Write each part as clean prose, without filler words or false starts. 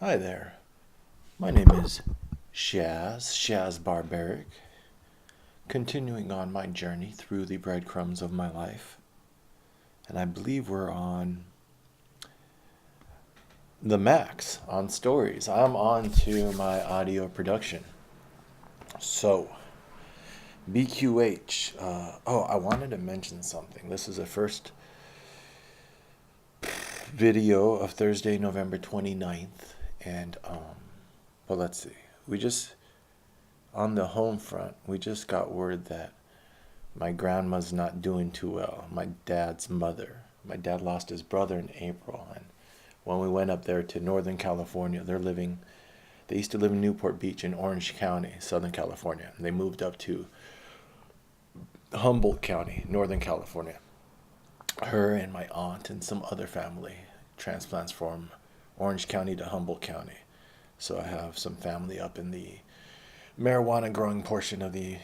Hi there. My name is Shaz Barbaric, continuing on my journey through the breadcrumbs of my life. And I believe we're on the max on stories. I'm on to my audio production. So, BQH. I wanted to mention something. This is the first video of Thursday, November 29th. And, well, let's see. On the home front, we just got word that my grandma's not doing too well. My dad's mother. My dad lost his brother in April, and when we went up there to Northern California, they used to live in Newport Beach in Orange County, Southern California. And they moved up to Humboldt County, Northern California. Her and my aunt and some other family transplants from Orange County to Humboldt County. So I have some family up in the marijuana growing portion of the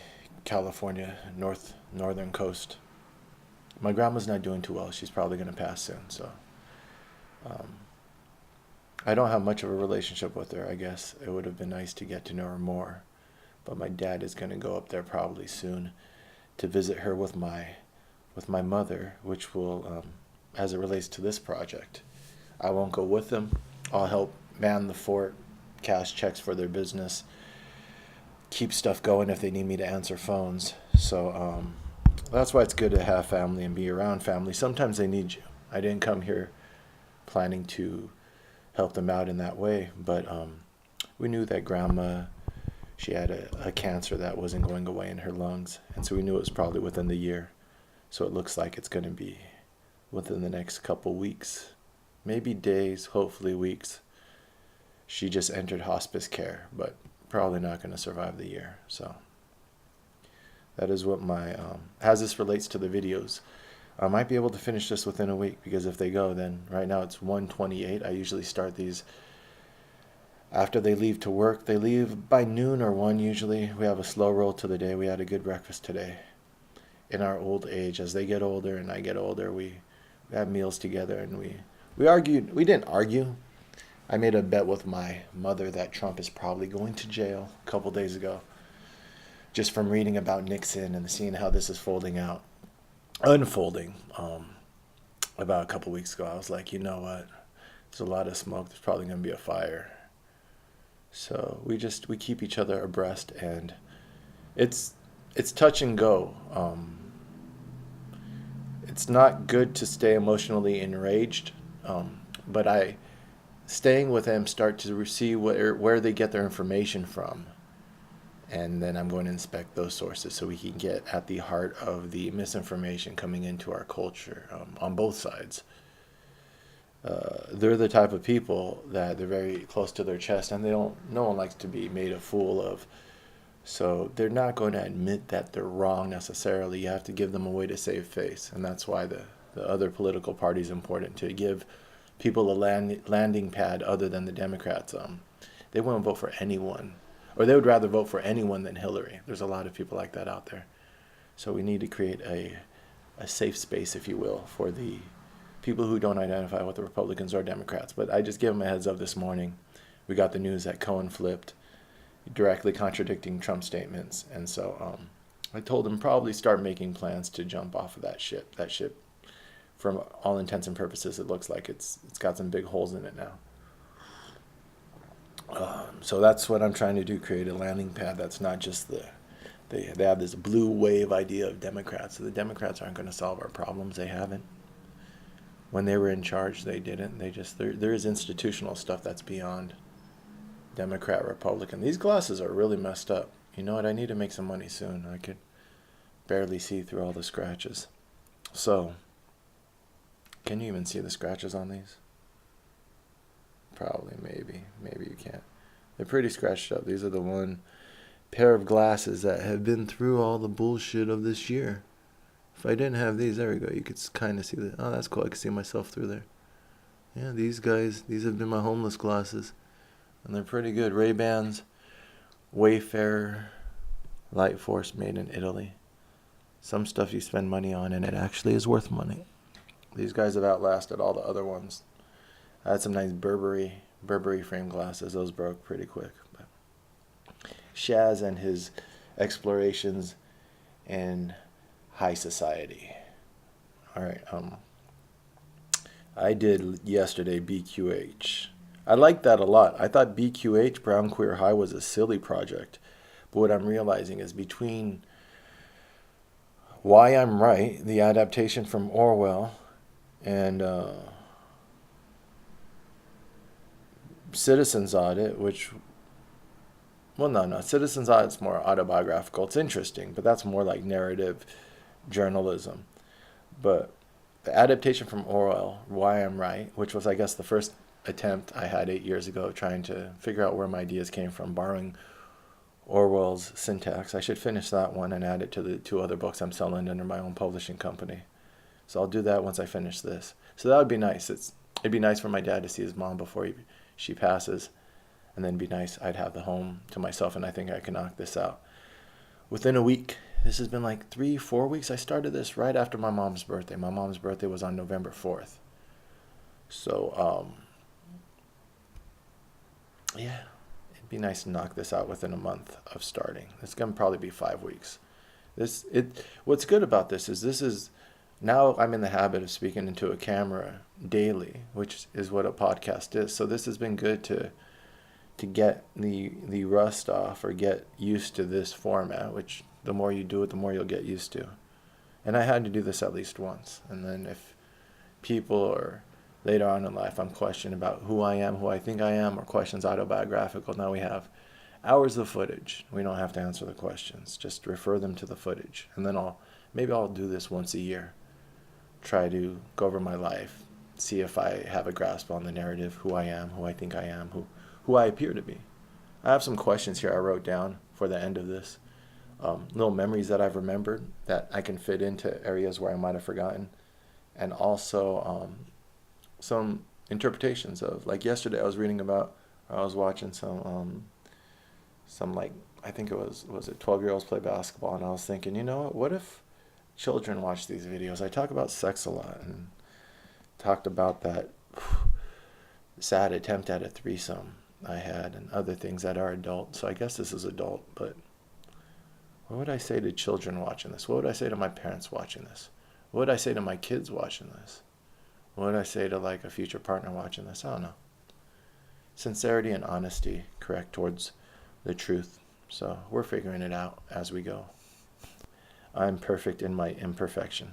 California northern coast. My grandma's not doing too well. She's probably going to pass soon. So I don't have much of a relationship with her. I guess it would have been nice to get to know her more. But my dad is going to go up there probably soon to visit her with my mother, which will, as it relates to this project, I won't go with them. I'll help man the fort, cash checks for their business, keep stuff going if they need me to answer phones. So that's why it's good to have family and be around family. Sometimes they need you. I didn't come here planning to help them out in that way, but we knew that grandma, she had a cancer that wasn't going away in her lungs, and so we knew it was probably within the year. So it looks like it's going to be within the next couple weeks, maybe days, hopefully weeks. She just entered hospice care, but probably not going to survive the year. So that is what as this relates to the videos. I might be able to finish this within a week, because if they go, then right now it's 1:28. I usually start these after they leave to work. They leave by noon or 1 usually. We have a slow roll to the day. We had a good breakfast today. In our old age, as they get older and I get older, we have meals together, and we argued. We didn't argue. I made a bet with my mother that Trump is probably going to jail a couple days ago, just from reading about Nixon and seeing how this is unfolding. About a couple weeks ago, I was like, you know what? There's a lot of smoke. There's probably going to be a fire. So we keep each other abreast, and it's touch and go. It's not good to stay emotionally enraged, but staying with them, start to see where they get their information from, and then I'm going to inspect those sources so we can get at the heart of the misinformation coming into our culture on both sides. They're the type of people that they're very close to their chest, and no one likes to be made a fool of. So they're not going to admit that they're wrong necessarily. You have to give them a way to save face, and that's why the other political party is important, to give people a landing pad other than the Democrats. They won't vote for anyone, or they would rather vote for anyone than Hillary. There's a lot of people like that out there. So we need to create a safe space, if you will, for the people who don't identify with the Republicans or Democrats. But I just gave them a heads up this morning. We got the news that Cohen flipped, directly contradicting Trump's statements, and so I told him probably start making plans to jump off of that ship. That ship, from all intents and purposes, it looks like it's got some big holes in it now. So that's what I'm trying to do: create a landing pad that's not just they have this blue wave idea of Democrats. So the Democrats aren't going to solve our problems. They haven't. When they were in charge, they didn't. There is institutional stuff that's beyond Democrat, Republican. These glasses are really messed up. You know what? I need to make some money soon. I could barely see through all the scratches. So, can you even see the scratches on these? Probably, maybe you can't. They're pretty scratched up. These are the one pair of glasses that have been through all the bullshit of this year. If I didn't have these, there we go. You could kind of see that. Oh, that's cool. I can see myself through there. Yeah, these have been my homeless glasses. And they're pretty good. Ray-Bans, Wayfarer, Light Force, made in Italy. Some stuff you spend money on, and it actually is worth money. These guys have outlasted all the other ones. I had some nice Burberry Burberry frame glasses. Those broke pretty quick. But Shaz and his explorations in high society. All right. I did yesterday BQH. I liked that a lot. I thought BQH, Brown Queer High, was a silly project. But what I'm realizing is between Why I'm Right, the adaptation from Orwell, and Citizen's Audit, which, well, no, Citizen's Audit's more autobiographical. It's interesting, but that's more like narrative journalism. But the adaptation from Orwell, Why I'm Right, which was, I guess, the first attempt I had 8 years ago trying to figure out where my ideas came from, borrowing Orwell's syntax. I should finish that one and add it to the 2 other books I'm selling under my own publishing company. So I'll do that once I finish this. So that would be nice. It'd be nice for my dad to see his mom before she passes, and then it'd be nice. I'd have the home to myself, and I think I can knock this out within a week. This has been like 3-4 weeks. I started this right after my mom's birthday. My mom's birthday was on November 4th. So, yeah, it'd be nice to knock this out within a month of starting. It's going to probably be 5 weeks. What's good about this is now I'm in the habit of speaking into a camera daily, which is what a podcast is. So this has been good to get the rust off or get used to this format, which the more you do it, the more you'll get used to. And I had to do this at least once. And then if people or later on in life I'm questioned about who I am, who I think I am, or questions autobiographical, now we have hours of footage. We don't have to answer the questions. Just refer them to the footage. And then maybe I'll do this once a year. Try to go over my life, see if I have a grasp on the narrative, who I am, who I think I am, who I appear to be. I have some questions here I wrote down for the end of this. Little memories that I've remembered that I can fit into areas where I might have forgotten. And also some interpretations of, like yesterday I was watching some like, I think it was it 12-year-olds play basketball, and I was thinking, you know what if children watch these videos? I talk about sex a lot and talked about that sad attempt at a threesome I had and other things that are adult. So I guess this is adult, but what would I say to children watching this? What would I say to my parents watching this? What would I say to my kids watching this? What would I say to like a future partner watching this? I don't know. Sincerity and honesty, correct, towards the truth. So we're figuring it out as we go. I'm perfect in my imperfection.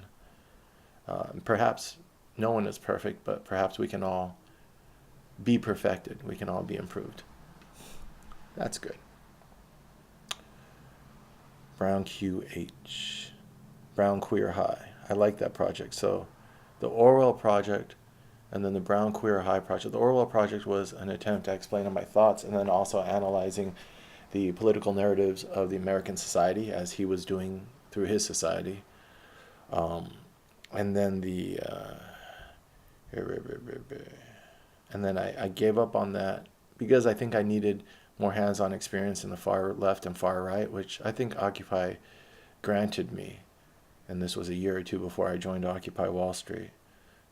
Perhaps no one is perfect, but perhaps we can all be perfected. We can all be improved. That's good. Brown QH. Brown Queer High. I like that project. So the Orwell project and then the Brown Queer High project. The Orwell project was an attempt at explaining my thoughts and then also analyzing the political narratives of the American society as he was doing through his society. And then I gave up on that because I think I needed more hands-on experience in the far left and far right, which I think Occupy granted me. And this was a year or two before I joined Occupy Wall Street,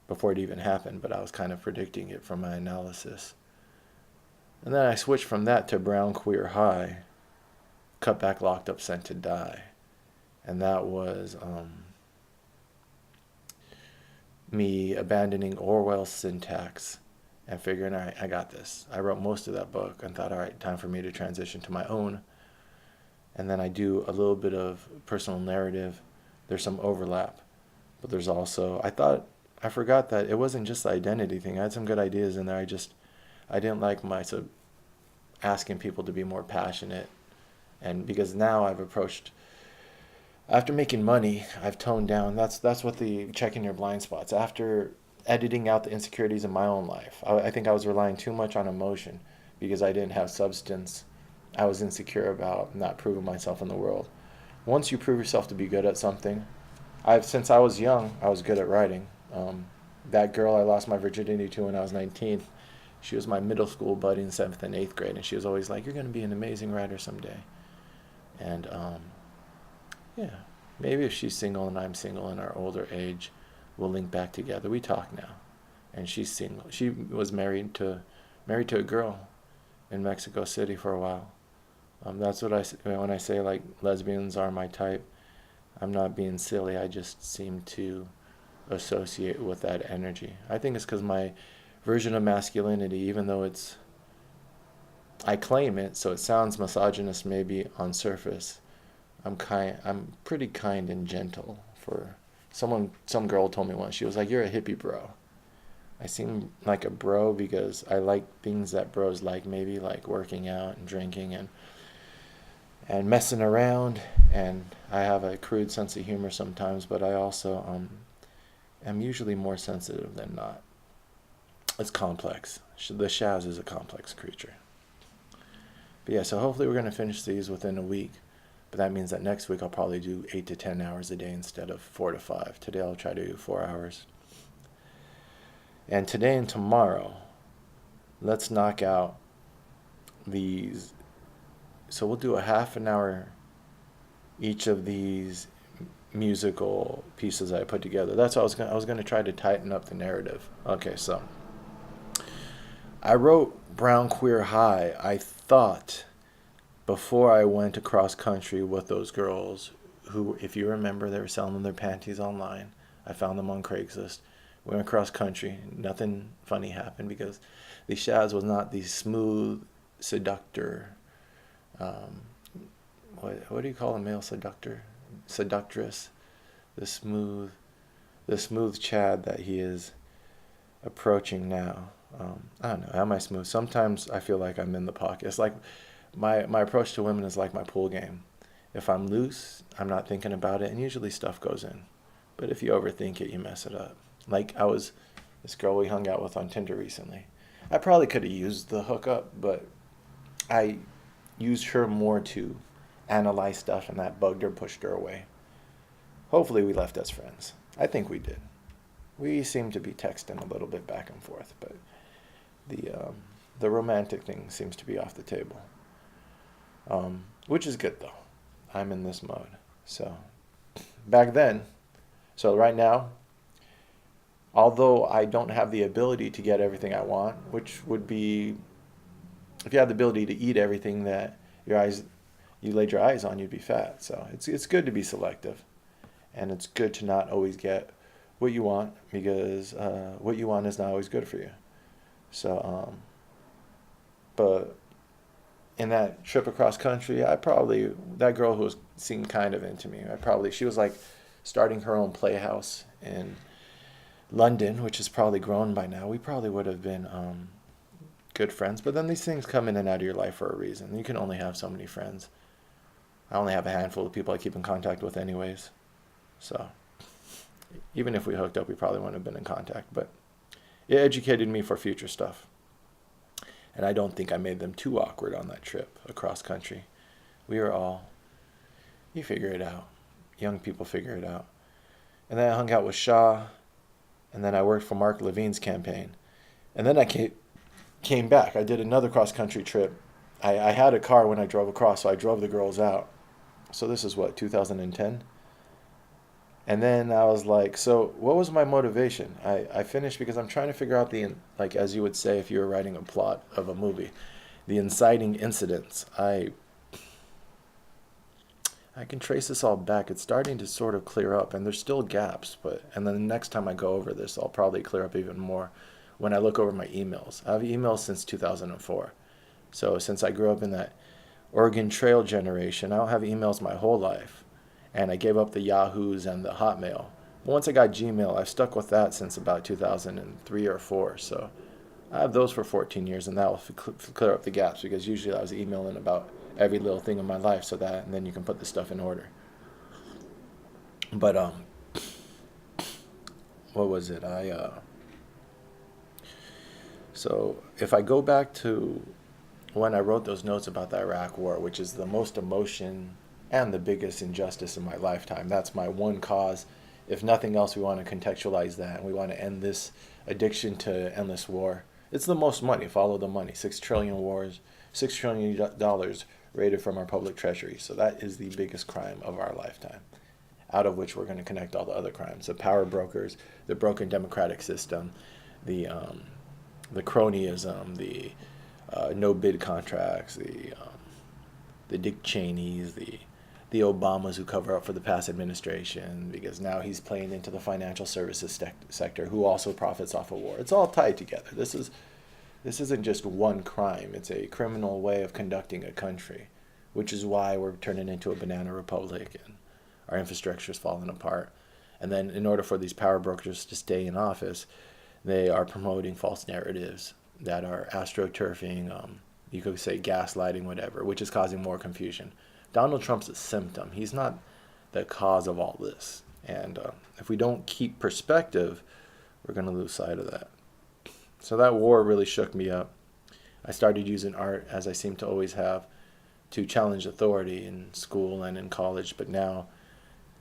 before it even happened, but I was kind of predicting it from my analysis. And then I switched from that to Brown Queer High, Cut Back, Locked Up, Sent to Die. And that was me abandoning Orwell's syntax and figuring, all right, I got this. I wrote most of that book and thought, all right, time for me to transition to my own. And then I do a little bit of personal narrative. There's some overlap, but there's also, I forgot that it wasn't just the identity thing. I had some good ideas in there. I didn't like asking people to be more passionate. And because now I've approached, after making money, I've toned down. That's what the checking your blind spots. After editing out the insecurities in my own life, I think I was relying too much on emotion because I didn't have substance. I was insecure about not proving myself in the world. Once you prove yourself to be good at something, since I was young, I was good at writing. That girl I lost my virginity to when I was 19, she was my middle school buddy in 7th and 8th grade, and she was always like, you're going to be an amazing writer someday. And yeah, maybe if she's single and I'm single in our older age, we'll link back together. We talk now. And she's single. She was married to married to a girl in Mexico City for a while. That's what when I say like lesbians are my type. I'm not being silly. I just seem to associate with that energy. I think it's because my version of masculinity, even though I claim it, so it sounds misogynist maybe on surface. I'm pretty kind and gentle for some girl told me once. She was like, "You're a hippie bro." I seem like a bro because I like things that bros like, maybe like working out and drinking and messing around, and I have a crude sense of humor sometimes, but I also am usually more sensitive than not. It's complex. The Shaz is a complex creature. But yeah, so hopefully we're going to finish these within a week. But that means that next week I'll probably do 8 to 10 hours a day instead of 4 to 5. Today I'll try to do 4 hours. And today and tomorrow, let's knock out these. So we'll do a half an hour each of these musical pieces I put together. That's what I was going to try to tighten up the narrative. Okay, so I wrote Brown Queer High, I thought, before I went across country with those girls who, if you remember, they were selling their panties online. I found them on Craigslist. We went across country. Nothing funny happened because the Shaz was not the smooth seductor. What do you call a male seductor? Seductress. The smooth Chad that he is approaching now. I don't know. Am I smooth? Sometimes I feel like I'm in the pocket. It's like my approach to women is like my pool game. If I'm loose, I'm not thinking about it, and usually stuff goes in. But if you overthink it, you mess it up. Like this girl we hung out with on Tinder recently. I probably could have used the hookup, but I used her more to analyze stuff, and that bugged her, pushed her away. Hopefully we left as friends. I think we did. We seemed to be texting a little bit back and forth, but the romantic thing seems to be off the table. Which is good though. I'm in this mode. So back then, so right now, although I don't have the ability to get everything I want, which would be, if you have the ability to eat everything that you laid your eyes on, you'd be fat. So it's good to be selective, and it's good to not always get what you want, because what you want is not always good for you. So, but in that trip across country, that girl who seemed kind of into me, she was like starting her own playhouse in London, which is probably grown by now. We probably would have been good friends. But then these things come in and out of your life for a reason. You can only have so many friends. I only have a handful of people I keep in contact with anyways. So even if we hooked up, we probably wouldn't have been in contact. But it educated me for future stuff. And I don't think I made them too awkward on that trip across country. You figure it out. Young people figure it out. And then I hung out with Shaw. And then I worked for Mark Levine's campaign. And then I came back. I did another cross-country trip. I had a car when I drove across, so I drove the girls out. So this is 2010? And then I was like, so what was my motivation? I finished because I'm trying to figure out like as you would say if you were writing a plot of a movie, the inciting incidents. I can trace this all back. It's starting to sort of clear up, and there's still gaps, and then the next time I go over this, I'll probably clear up even more when I look over my emails. I have emails since 2004. So since I grew up in that Oregon Trail generation, I don't have emails my whole life. And I gave up the Yahoos and the Hotmail. But once I got Gmail, I've stuck with that since about 2003 or 4. So I have those for 14 years, and that will clear up the gaps, because usually I was emailing about every little thing in my life, and then you can put the stuff in order. But what was it? So if I go back to when I wrote those notes about the Iraq War, which is the most emotion and the biggest injustice in my lifetime, that's my one cause. If nothing else, we want to contextualize that, and we want to end this addiction to endless war. It's the most money. Follow the money. $6 trillion raided from our public treasury. So that is the biggest crime of our lifetime, out of which we're going to connect all the other crimes: the power brokers, the broken democratic system, the the cronyism, the no bid contracts, the Dick Cheneys, the Obamas who cover up for the past administration, because now he's playing into the financial services sector, who also profits off of war. It's all tied together. This isn't just one crime. It's a criminal way of conducting a country, which is why we're turning into a banana republic and our infrastructure is falling apart. And then in order for these power brokers to stay in office, they are promoting false narratives that are astroturfing, you could say gaslighting, whatever, which is causing more confusion. Donald Trump's a symptom. He's not the cause of all this. And if we don't keep perspective, we're going to lose sight of that. So that war really shook me up. I started using art, as I seem to always have, to challenge authority in school and in college, but now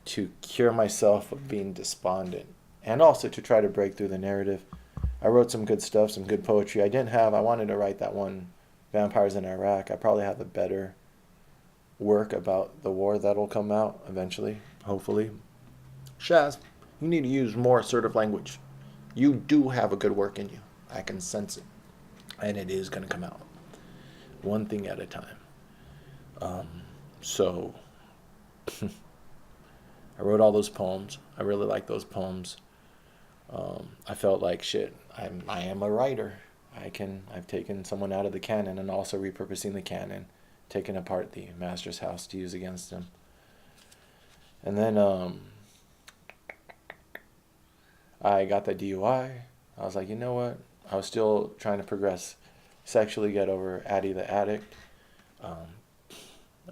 to cure myself of being despondent and also to try to break through the narrative. I wrote some good stuff, some good poetry. I wanted to write that one, Vampires in Iraq. I probably have a better work about the war that'll come out eventually, hopefully. Shaz, you need to use more assertive language. You do have a good work in you. I can sense it. And it is going to come out. One thing at a time. So, I wrote all those poems. I really like those poems. I felt like shit. I am a writer. I've taken someone out of the canon and also repurposing the canon, taken apart the master's house to use against him. And then I got the DUI. I was like, you know what? I was still trying to progress sexually, get over Addie the addict.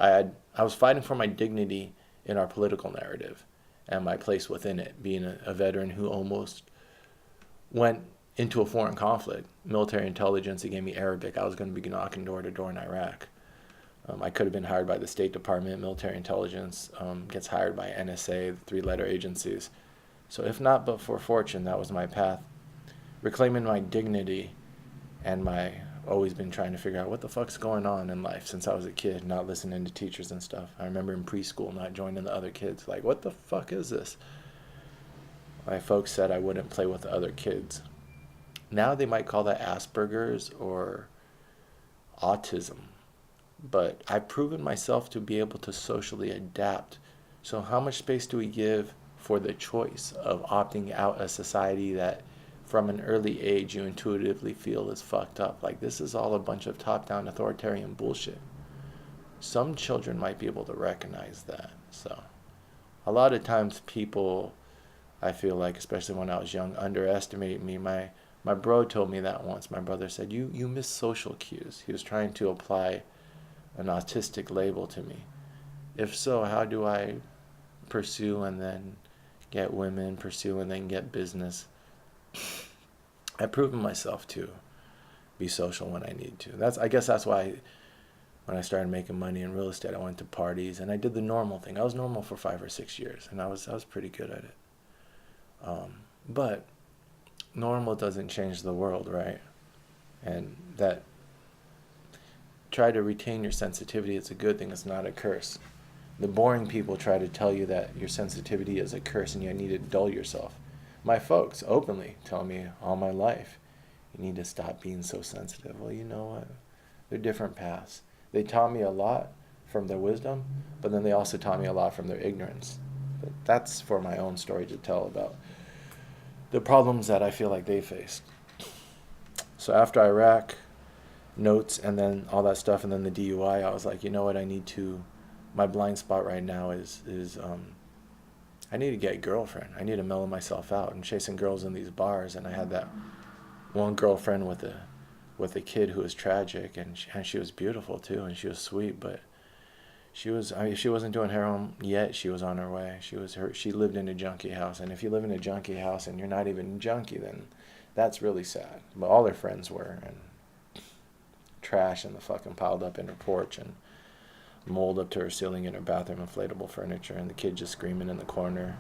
I was fighting for my dignity in our political narrative and my place within it, being a veteran who almost went into a foreign conflict. Military intelligence, it gave me Arabic. I was going to be knocking door to door in Iraq. I could have been hired by the State Department. Military intelligence gets hired by NSA, the three-letter agencies. So if not but for fortune, that was my path. Reclaiming my dignity and my always been trying to figure out what the fuck's going on in life since I was a kid, not listening to teachers and stuff. I remember in preschool not joining the other kids. Like, what the fuck is this? My folks said I wouldn't play with the other kids. Now they might call that Asperger's or autism. But I've proven myself to be able to socially adapt. So how much space do we give for the choice of opting out a society that from an early age you intuitively feel is fucked up? Like, this is all a bunch of top-down authoritarian bullshit. Some children might be able to recognize that. So a lot of times people, I feel like, especially when I was young, underestimate me. My bro told me that once. My brother said, you miss social cues. He was trying to apply an autistic label to me. If so, how do I pursue and then get women, pursue and then get business? I've proven myself to be social when I need to. I guess that's why when I started making money in real estate, I went to parties and I did the normal thing. I was normal for 5 or 6 years and I was pretty good at it. But normal doesn't change the world, right? And that try to retain your sensitivity. It's a good thing. It's not a curse. The boring people try to tell you that your sensitivity is a curse and you need to dull yourself. My folks openly tell me all my life, you need to stop being so sensitive. Well, you know what? They're different paths. They taught me a lot from their wisdom, but then they also taught me a lot from their ignorance. But that's for my own story to tell about the problems that I feel like they faced. So after Iraq, notes, and then all that stuff, and then the DUI, I was like, you know what, my blind spot right now is I need to get a girlfriend. I need to mellow myself out. I'm chasing girls in these bars, and I had that one girlfriend with a kid who was tragic, and she was beautiful too, and she was sweet, but she wasn't doing heroin yet. She was on her way. She lived in a junkie house, and if you live in a junkie house and you're not even junkie, then that's really sad. But all her friends were, and trash and the fucking piled up in her porch and mold up to her ceiling in her bathroom, inflatable furniture, and the kid just screaming in the corner,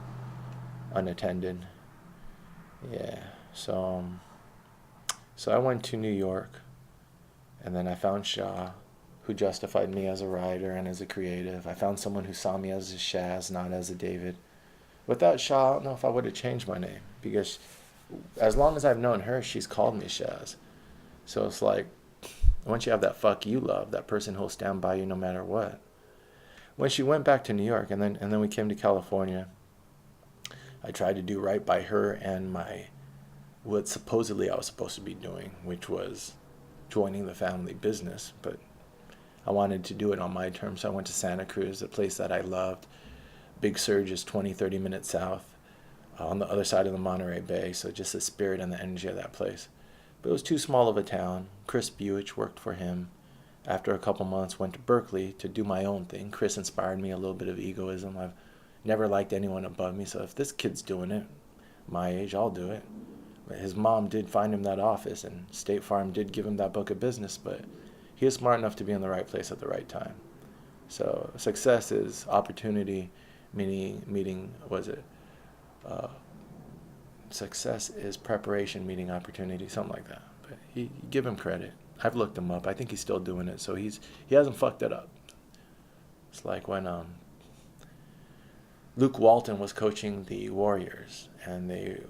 unattended. Yeah, so I went to New York, and then I found Shah, who justified me as a writer and as a creative. I found someone who saw me as a Shaz, not as a David. Without Shah, I don't know if I would have changed my name, because as long as I've known her, she's called me Shaz. So it's like, once you have that fuck you love, that person who'll stand by you no matter what. When she went back to New York, and then we came to California, I tried to do right by her and my what supposedly I was supposed to be doing, which was joining the family business. But I wanted to do it on my terms, so I went to Santa Cruz, a place that I loved. Big Sur is 20, 30 minutes south, on the other side of the Monterey Bay, so just the spirit and the energy of that place. But it was too small of a town. Chris Buich worked for him. After a couple months, went to Berkeley to do my own thing. Chris inspired me, a little bit of egoism. I've never liked anyone above me, so if this kid's doing it, my age, I'll do it. But his mom did find him that office, and State Farm did give him that book of business, but he is smart enough to be in the right place at the right time. So success is opportunity, meeting was it? Uh, Success is preparation meeting opportunity, something like that. But he give him credit. I've looked him up. I think he's still doing it, so he hasn't fucked it up. It's like when Luke Walton was coaching the Warriors, and they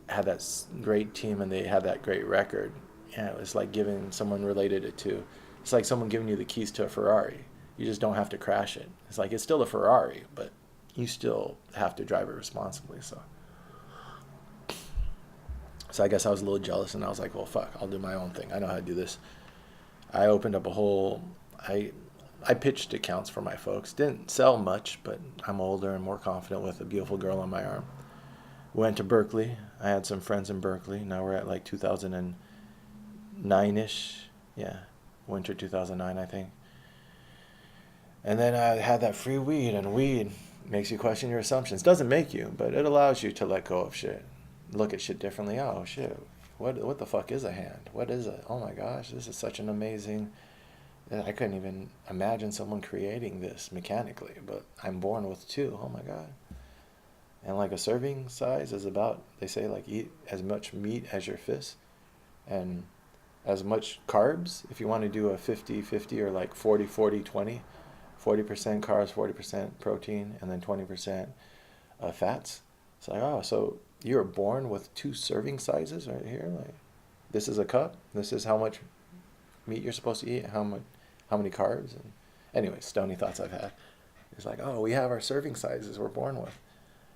had that great team, and they had that great record. And it was like giving someone related it to. It's like someone giving you the keys to a Ferrari. You just don't have to crash it. It's like it's still a Ferrari, but you still have to drive it responsibly. So I guess I was a little jealous, and I was like, well, fuck, I'll do my own thing. I know how to do this. I opened up a whole, I pitched accounts for my folks. Didn't sell much, but I'm older and more confident with a beautiful girl on my arm. Went to Berkeley. I had some friends in Berkeley. Now we're at like 2009-ish. Yeah, winter 2009, I think. And then I had that free weed, and weed makes you question your assumptions. Doesn't make you, but it allows you to let go of shit. Look at shit differently. Oh shit, what the fuck is a hand? What is it? Oh my gosh, this is such an amazing. I couldn't even imagine someone creating this mechanically, but I'm born with two. Oh my god. And like a serving size is about, they say, like eat as much meat as your fist, and as much carbs. If you want to do a 50-50 or like 40-40-20, 40% carbs, 40% protein, and then 20% fats. It's like, oh, so you're born with two serving sizes right here. Like, this is a cup. This is how much meat you're supposed to eat. How many carbs. And anyway, stony thoughts I've had. It's like, oh, we have our serving sizes we're born with.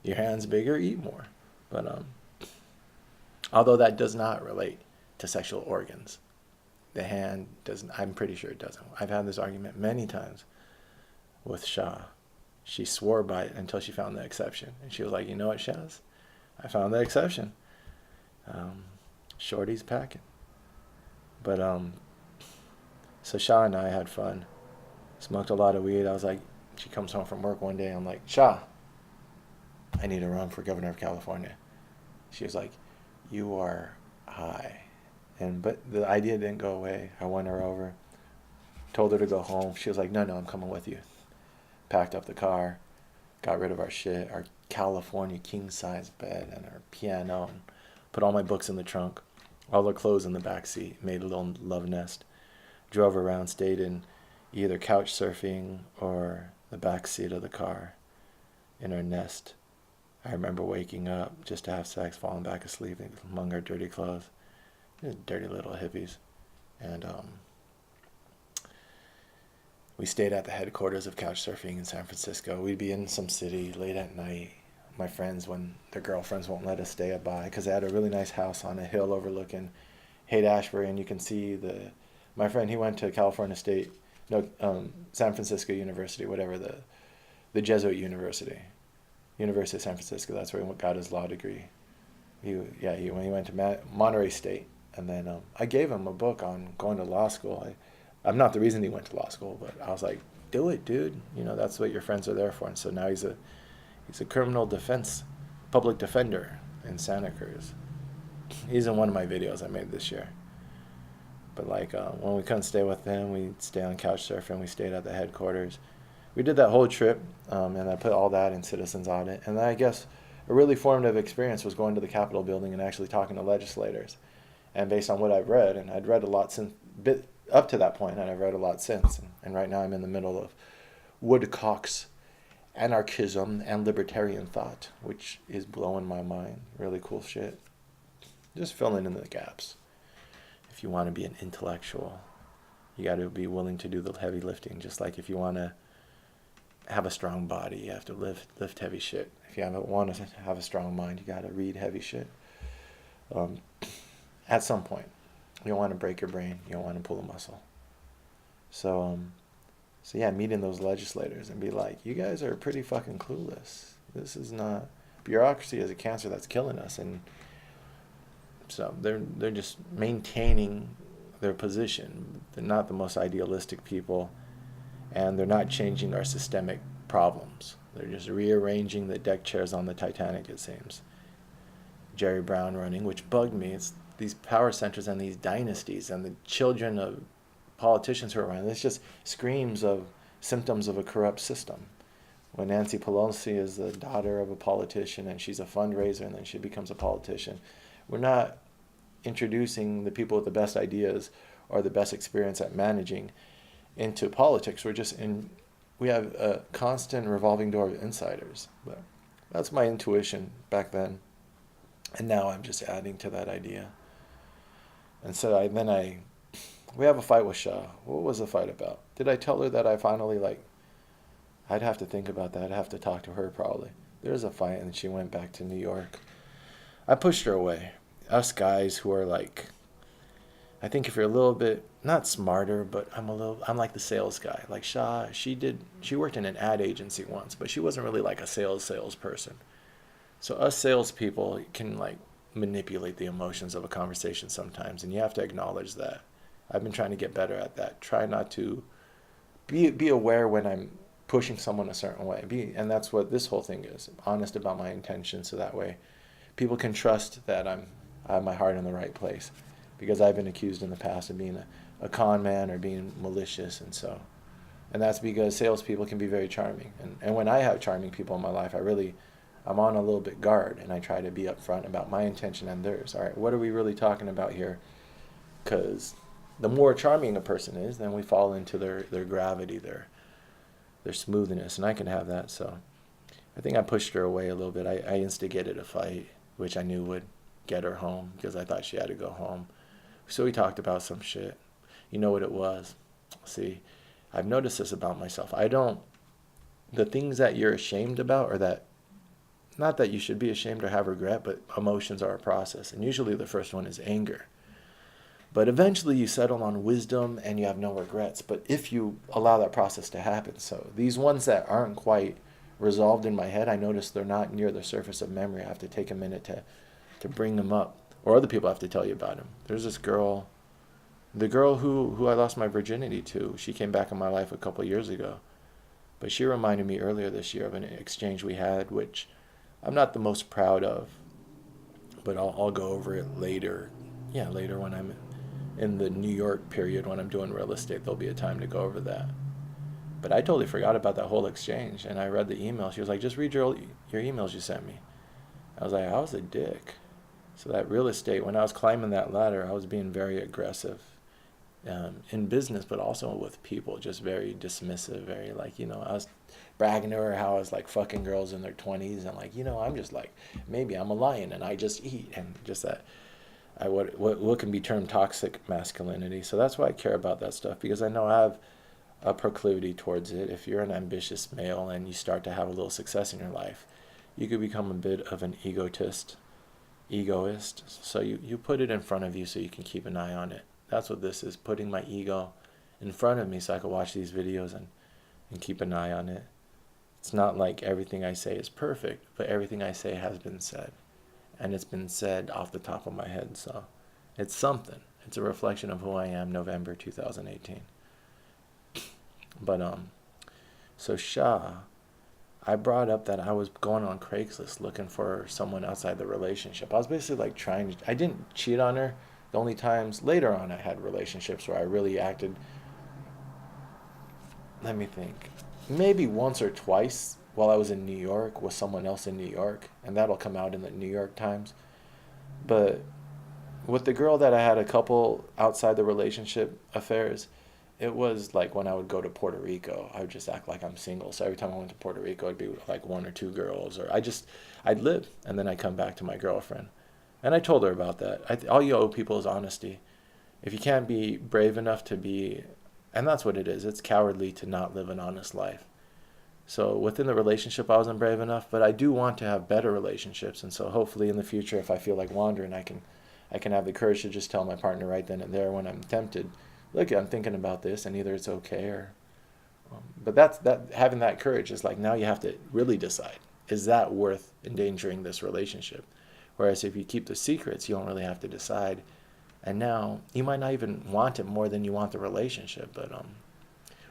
Your hand's bigger, eat more. But although that does not relate to sexual organs, the hand doesn't. I'm pretty sure it doesn't. I've had this argument many times with Shah. She swore by it until she found the exception, and she was like, you know what, Shaz? I found the exception. Shorty's packing. But so Shah and I had fun. Smoked a lot of weed. I was like, she comes home from work one day. I'm like, Shah, I need to run for governor of California. She was like, you are high. But the idea didn't go away. I won her over. Told her to go home. She was like, no, I'm coming with you. Packed up the car. Got rid of our shit. Our California king-size bed and our piano. And put all my books in the trunk. All the clothes in the back seat. Made a little love nest. Drove around. Stayed in either couch surfing or the back seat of the car. In our nest. I remember waking up just to have sex, falling back asleep among our dirty clothes. Dirty little hippies. And we stayed at the headquarters of Couchsurfing in San Francisco. We'd be in some city late at night. My friends, when their girlfriends won't let us stay by, because they had a really nice house on a hill overlooking Haight-Ashbury, and you can see my friend, he went to California State, San Francisco University, whatever, the Jesuit University of San Francisco. That's where he got his law degree. When he went to Monterey State, and then I gave him a book on going to law school. I'm not the reason he went to law school, but I was like, do it, dude. That's what your friends are there for. And so now he's a criminal defense, public defender in Santa Cruz. He's in one of my videos I made this year. But when we couldn't stay with him, we'd stay on Couchsurfing. We stayed at the headquarters. We did that whole trip, and I put all that in Citizens Audit. And then I guess a really formative experience was going to the Capitol building and actually talking to legislators. And based on what I've read, and I'd read a lot up to that point, and I've read a lot since. And right now I'm in the middle of Woodcock's anarchism and libertarian thought, which is blowing my mind. Really cool shit. Just filling in the gaps. if you want to be an intellectual, you got to be willing to do the heavy lifting. Just like if you want to have a strong body, you have to lift heavy shit. If you want to have a strong mind, you got to read heavy shit. At some point, you don't want to break your brain. You don't want to pull a muscle. So yeah, meeting those legislators and be like, you guys are pretty fucking clueless. This is not, bureaucracy is a cancer that's killing us. And so they're just maintaining their position. They're not the most idealistic people, and they're not changing our systemic problems. They're just rearranging the deck chairs on the Titanic, it seems. Jerry Brown running, which bugged me. It's these power centers and these dynasties and the children of politicians who are running. This just screams of symptoms of a corrupt system. When Nancy Pelosi is the daughter of a politician and she's a fundraiser and then she becomes a politician, we're not introducing the people with the best ideas or the best experience at managing into politics. We have a constant revolving door of insiders. But that's my intuition back then. And now I'm just adding to that idea. And so we have a fight with Shah. What was the fight about? Did I tell her that I finally, I'd have to think about that. I'd have to talk to her probably. There was a fight and she went back to New York. I pushed her away. Us guys who are I think if you're a little bit, not smarter, but I'm like the sales guy. Like Shah, she worked in an ad agency once, but she wasn't really like a salesperson. So us salespeople can manipulate the emotions of a conversation sometimes, and you have to acknowledge that. I've been trying to get better at that. Try not to be aware when I'm pushing someone a certain way. And that's what this whole thing is. I'm honest about my intentions, so that way people can trust that I have my heart in the right place. Because I've been accused in the past of being a con man or being malicious, and that's because salespeople can be very charming. And when I have charming people in my life, I'm on a little bit guard, and I try to be upfront about my intention and theirs. All right, what are we really talking about here? Because the more charming a person is, then we fall into their gravity, their smoothness, and I can have that. So I think I pushed her away a little bit. I instigated a fight, which I knew would get her home because I thought she had to go home. So we talked about some shit. You know what it was? See, I've noticed this about myself. The things that you're ashamed about, or that, not that you should be ashamed or have regret, but emotions are a process. And usually the first one is anger. But eventually you settle on wisdom and you have no regrets. But if you allow that process to happen, so these ones that aren't quite resolved in my head, I notice they're not near the surface of memory. I have to take a minute to bring them up. Or other people have to tell you about him. There's this girl, the girl who I lost my virginity to. She came back in my life a couple of years ago. But she reminded me earlier this year of an exchange we had, which I'm not the most proud of. But I'll go over it later. Yeah, later when I'm in the New York period, when I'm doing real estate, there'll be a time to go over that. But I totally forgot about that whole exchange. And I read the email. She was like, just read your emails you sent me. I was like, I was a dick. So that real estate, when I was climbing that ladder, I was being very aggressive in business, but also with people, just very dismissive, very I was bragging to her how I was fucking girls in their 20s and I'm just maybe I'm a lion and I just eat, and just that, what can be termed toxic masculinity. So that's why I care about that stuff, because I know I have a proclivity towards it. If you're an ambitious male and you start to have a little success in your life, you could become a bit of an egoist. So you put it in front of you so you can keep an eye on it. That's what this is, putting my ego in front of me so I can watch these videos and keep an eye on it. It's not like everything I say is perfect, but everything I say has been said. And it's been said off the top of my head, so it's something. It's a reflection of who I am, November 2018. But so Shah, I brought up that I was going on Craigslist looking for someone outside the relationship. I was basically I didn't cheat on her. The only times later on I had relationships where I really acted, let me think, maybe once or twice while I was in New York with someone else in New York, and that'll come out in the New York Times. But with the girl that I had a couple outside the relationship affairs, it was when I would go to Puerto Rico, I would just act like I'm single. So every time I went to Puerto Rico, it'd be one or two girls, or I'd live, and then I'd come back to my girlfriend. And I told her about that. All you owe people is honesty. if you can't be brave enough to be, and that's what it is, it's cowardly to not live an honest life. So within the relationship, I wasn't brave enough, but I do want to have better relationships. And so hopefully in the future, if I feel like wandering, I can have the courage to just tell my partner right then and there when I'm tempted, look, I'm thinking about this, and either it's okay or, but that having that courage is like, now you have to really decide, is that worth endangering this relationship? Whereas if you keep the secrets, you don't really have to decide. And now you might not even want it more than you want the relationship, but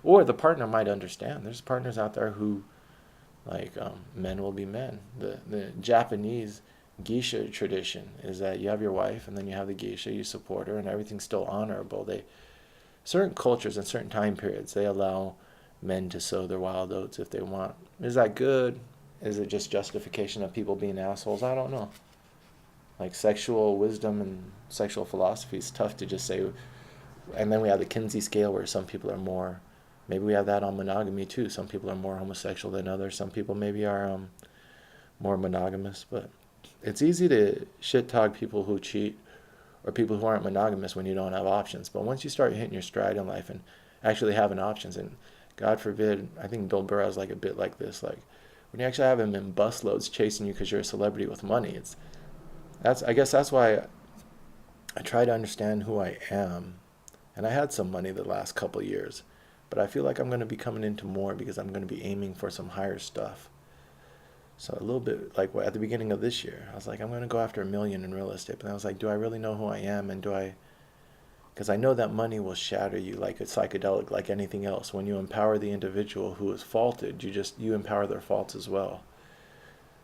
or the partner might understand. There's partners out there who, like, men will be men. The Japanese geisha tradition is that you have your wife and then you have the geisha, you support her, and everything's still honorable. Certain cultures and certain time periods, they allow men to sow their wild oats if they want. Is that good? Is it just justification of people being assholes? I don't know. Like, sexual wisdom and sexual philosophy is tough to just say. And then we have the Kinsey scale where some people are more, maybe we have that on monogamy too. Some people are more homosexual than others. Some people maybe are more monogamous. But it's easy to shit talk people who cheat or people who aren't monogamous when you don't have options. But once you start hitting your stride in life and actually having options, and God forbid, I think Bill Burr is like a bit like this, like when you actually have him in busloads chasing you because you're a celebrity with money, I guess that's why I try to understand who I am. And I had some money the last couple of years, but I feel like I'm going to be coming into more because I'm going to be aiming for some higher stuff. So a little bit like at the beginning of this year, I was like, I'm going to go after $1 million in real estate. But I was like, do I really know who I am? And because I know that money will shatter you like a psychedelic, like anything else. When you empower the individual who is faulted, you empower their faults as well.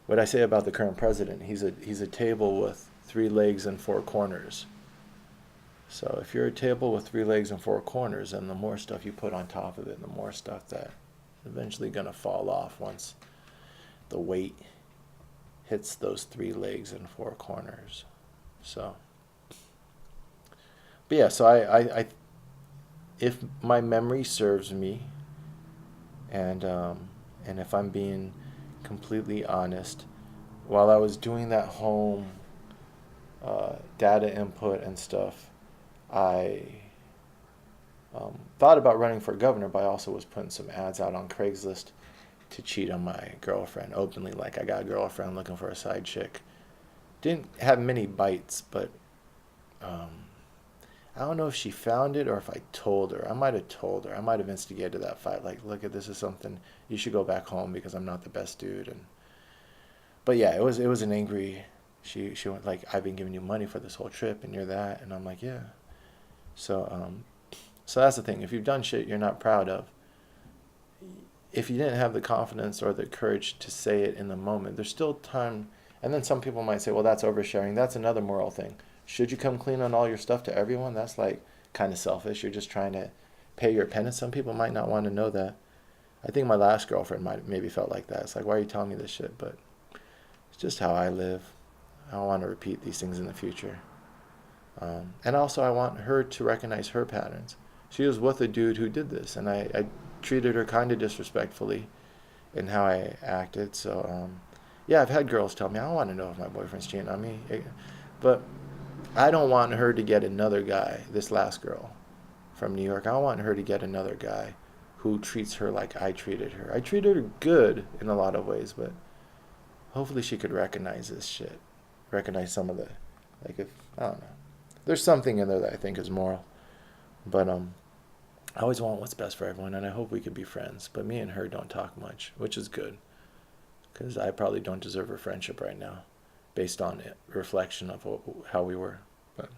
What I say about the current president, he's a table with 3 legs and 4 corners. So if you're a table with 3 legs and 4 corners, and the more stuff you put on top of it, the more stuff that eventually going to fall off once the weight hits those 3 legs and 4 corners. So, but yeah, so I if my memory serves me, and if I'm being completely honest, while I was doing that home data input and stuff, I thought about running for governor, but I also was putting some ads out on Craigslist to cheat on my girlfriend openly. Like, I got a girlfriend looking for a side chick. Didn't have many bites, but I don't know if she found it or if I told her. I might have told her. I might have instigated that fight. Like, look, at this is something, you should go back home because I'm not the best dude. But yeah, it was an angry. She went like, I've been giving you money for this whole trip, and you're that, and I'm like, yeah. So so that's the thing. If you've done shit you're not proud of, if you didn't have the confidence or the courage to say it in the moment, there's still time. And then some people might say, well, that's oversharing. That's another moral thing. Should you come clean on all your stuff to everyone? That's like kind of selfish. You're just trying to pay your penance. Some people might not want to know that. I think my last girlfriend maybe felt like that. It's like, why are you telling me this shit? But it's just how I live. I don't want to repeat these things in the future. And also I want her to recognize her patterns. She was with a dude who did this, and I treated her kind of disrespectfully in how I acted. So, yeah, I've had girls tell me, I don't want to know if my boyfriend's cheating on me. But I don't want her to get another guy, this last girl from New York, I don't want her to get another guy who treats her like I treated her. I treated her good in a lot of ways, but hopefully she could recognize this shit. Recognize some of the, like, if, I don't know. There's something in there that I think is moral. But I always want what's best for everyone, and I hope we could be friends. But me and her don't talk much, which is good, because I probably don't deserve her friendship right now, based on it, reflection of how we were. But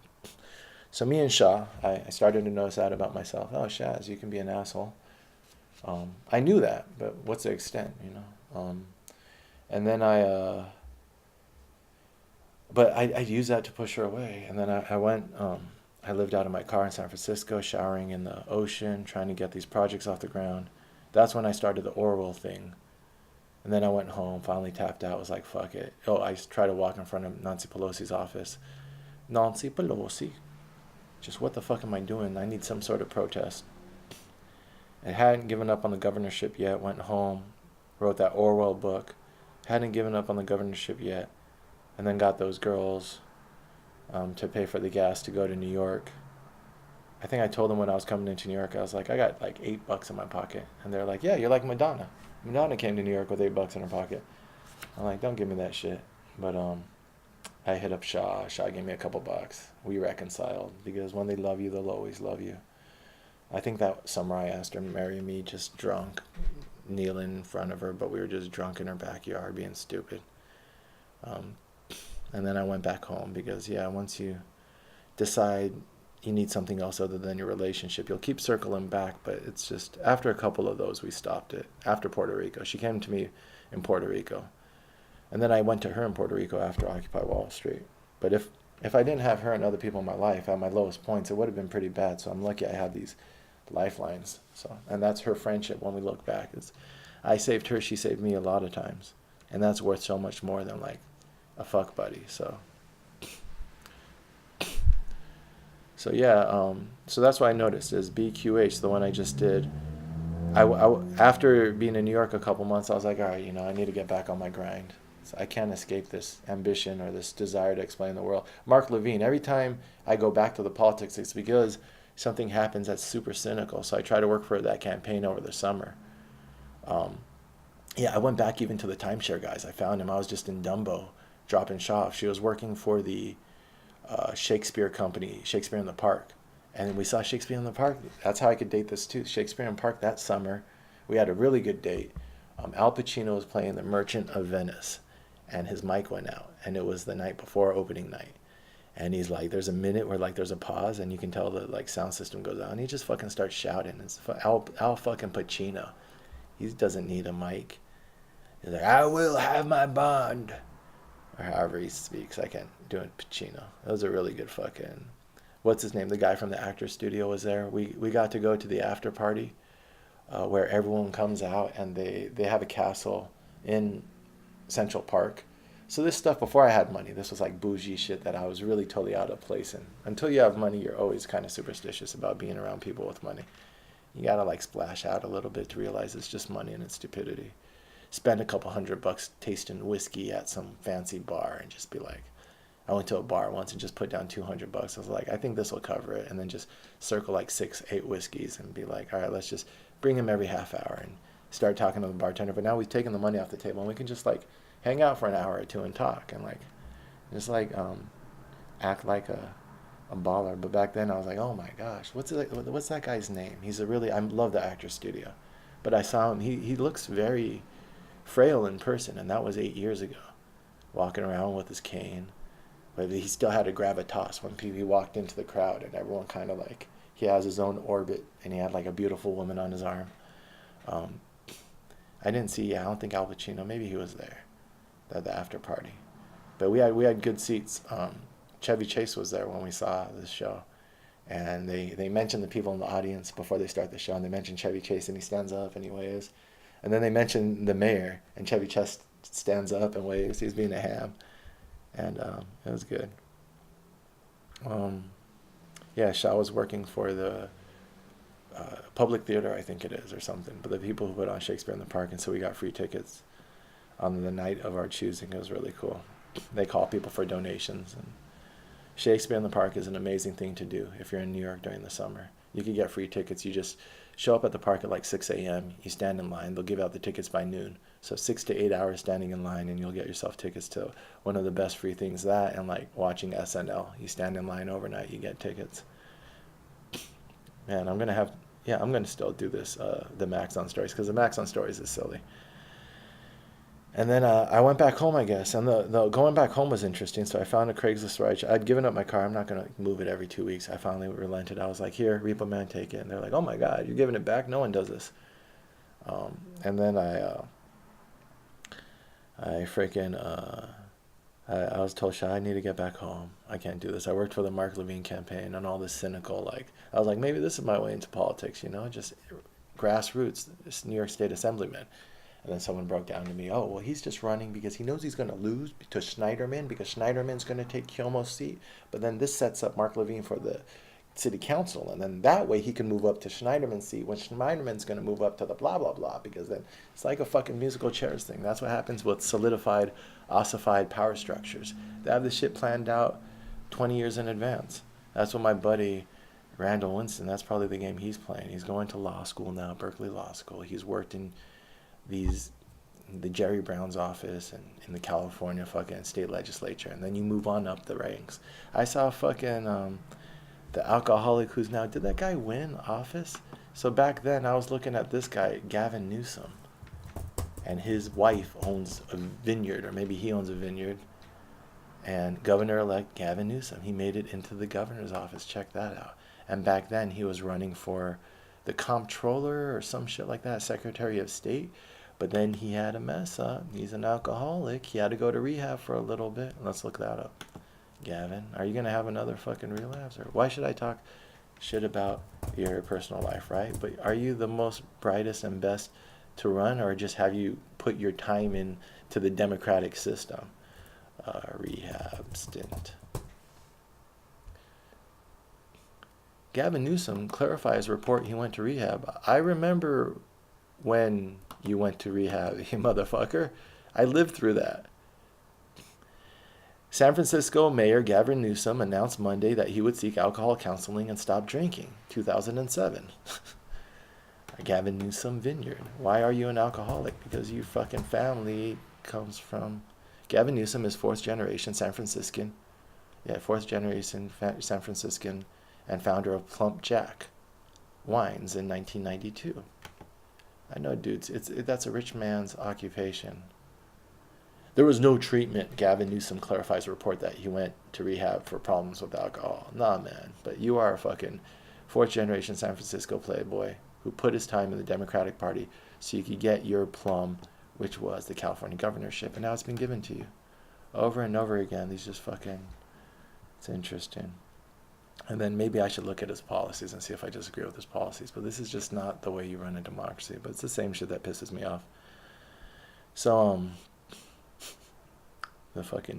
so me and Shah, I started to notice that about myself. Oh, Shaz, you can be an asshole. I knew that, but what's the extent, you know? And then but I used that to push her away. And then I went, I lived out of my car in San Francisco, showering in the ocean, trying to get these projects off the ground. That's when I started the Orwell thing. And then I went home, finally tapped out, was like, fuck it. Oh, I tried to walk in front of Nancy Pelosi's office. Nancy Pelosi. Just what the fuck am I doing? I need some sort of protest. I hadn't given up on the governorship yet, went home, wrote that Orwell book. Hadn't given up on the governorship yet. And then got those girls to pay for the gas to go to New York. I think I told them when I was coming into New York, I was like, I got like $8 in my pocket, and they're like, yeah, you're like Madonna. Madonna came to New York with $8 in her pocket. I'm like, don't give me that shit. But I hit up Shaw. Shaw gave me a couple bucks. We reconciled because when they love you, they'll always love you. I think that summer I asked her to marry me, just drunk, kneeling in front of her, but we were just drunk in her backyard being stupid. Um, and then I went back home because, yeah, once you decide you need something else other than your relationship, you'll keep circling back, but it's just after a couple of those, we stopped it. After Puerto Rico, she came to me in Puerto Rico, and then I went to her in Puerto Rico after Occupy Wall Street. But if I didn't have her and other people in my life at my lowest points, it would have been pretty bad. So I'm lucky I have these lifelines. So, and that's her friendship. When we look back, is I saved her, she saved me a lot of times, and that's worth so much more than like a fuck buddy. So yeah, so that's what I noticed is BQH, the one I just did. After being in New York a couple months, I was like, all right, I need to get back on my grind. So I can't escape this ambition or this desire to explain the world. Mark Levine, every time I go back to the politics, it's because something happens that's super cynical. So I try to work for that campaign over the summer. Um, yeah, I went back even to the timeshare guys. I found him. I was just in Dumbo dropping Shaw off. She was working for the Shakespeare company, Shakespeare in the Park. And we saw Shakespeare in the Park. That's how I could date this too. Shakespeare in the Park that summer. We had a really good date. Al Pacino was playing The Merchant of Venice, and his mic went out, and it was the night before opening night. And he's like, there's a minute where like there's a pause, and you can tell the like sound system goes out, and he just fucking starts shouting. It's Al fucking Pacino. He doesn't need a mic. He's like, I will have my bond, or however he speaks. I can't do it. Pacino. That was a really good fucking. What's his name? The guy from the Actors Studio was there. We got to go to the after party, where everyone comes out and they have a castle in Central Park. So this stuff before I had money, this was like bougie shit that I was really totally out of place in. Until you have money, you're always kind of superstitious about being around people with money. You gotta like splash out a little bit to realize it's just money and it's stupidity. Spend a couple $100 tasting whiskey at some fancy bar and just be like, I went to a bar once and just put down $200. I was like, I think this will cover it, and then just circle like 6-8 whiskeys and be like, all right, let's just bring him every half hour and start talking to the bartender. But now we've taken the money off the table and we can just like hang out for an hour or two and talk and like just like act like a baller. But back then I was like, oh my gosh, what's that guy's name? I love the Actors Studio, but I saw him. He looks very frail in person, and that was 8 years ago. Walking around with his cane. But he still had a gravitas when he walked into the crowd, and everyone kind of like, he has his own orbit, and he had like a beautiful woman on his arm. I didn't see, I don't think Al Pacino, maybe he was there, at the after party. But we had good seats. Chevy Chase was there when we saw this show. And they mentioned the people in the audience before they start the show, and they mentioned Chevy Chase, and he stands up and he waves. And then they mentioned the mayor, and Chevy Chase stands up and waves. He's being a ham. And it was good. Yeah, Shaw was working for the public theater, I think it is, or something. But the people who put on Shakespeare in the Park, and so we got free tickets on the night of our choosing. It was really cool. They call people for donations, and Shakespeare in the Park is an amazing thing to do if you're in New York during the summer. You can get free tickets. You just show up at the park at like 6 a.m. You stand in line. They'll give out the tickets by noon. So 6 to 8 hours standing in line, and you'll get yourself tickets to one of the best free things. That and like watching SNL. You stand in line overnight, you get tickets. Man, I'm gonna still do this, the Max on Stories, because the Max on Stories is silly. And then I went back home, I guess, and the going back home was interesting. So I found a Craigslist ride. I'd given up my car. I'm not gonna move it every 2 weeks. I finally relented. I was like, here, Repo Man, take it. And they're like, oh my God, you're giving it back? No one does this. And then I was told, Shy, I need to get back home. I can't do this. I worked for the Mark Levine campaign and all this cynical, like, I was like, maybe this is my way into politics, just grassroots, this New York State Assemblyman. And then someone broke down to me, oh, well, he's just running because he knows he's going to lose to Schneiderman, because Schneiderman's going to take Cuomo's seat. But then this sets up Mark Levine for the city council, and then that way he can move up to Schneiderman's seat when Schneiderman's going to move up to the blah blah blah, because then it's like a fucking musical chairs thing. That's what happens with solidified, ossified power structures. They have this shit planned out 20 years in advance. That's what my buddy Randall Winston, that's probably the game he's playing. He's going to law school now, Berkeley Law School. He's worked in these the Jerry Brown's office and in the California fucking state legislature, and then you move on up the ranks. I saw fucking the alcoholic who's now, did that guy win office? So back then I was looking at this guy, Gavin Newsom, and his wife owns a vineyard, or maybe he owns a vineyard. And Governor-elect Gavin Newsom, he made it into the governor's office. Check that out. And back then he was running for the comptroller or some shit like that, Secretary of State. But then he had a mess up. He's an alcoholic. He had to go to rehab for a little bit. Let's look that up. Gavin, are you going to have another fucking relapse? Or why should I talk shit about your personal life, right? But are you the most brightest and best to run, or just have you put your time into the democratic system? Rehab stint. Gavin Newsom clarifies report he went to rehab. I remember when you went to rehab, you motherfucker. I lived through that. San Francisco Mayor Gavin Newsom announced Monday that he would seek alcohol counseling and stop drinking. 2007. Gavin Newsom Vineyard. Why are you an alcoholic? Because your fucking family comes from... Gavin Newsom is fourth generation San Franciscan. Yeah, fourth generation San Franciscan and founder of Plump Jack Wines in 1992. I know, dudes, that's a rich man's occupation. There was no treatment. Gavin Newsom clarifies a report that he went to rehab for problems with alcohol. Nah, man, but you are a fucking fourth generation San Francisco playboy who put his time in the Democratic Party so you could get your plum, which was the California governorship, and now it's been given to you over and over again. These just fucking, it's interesting. And then maybe I should look at his policies and see if I disagree with his policies, but this is just not the way you run a democracy. But it's the same shit that pisses me off. So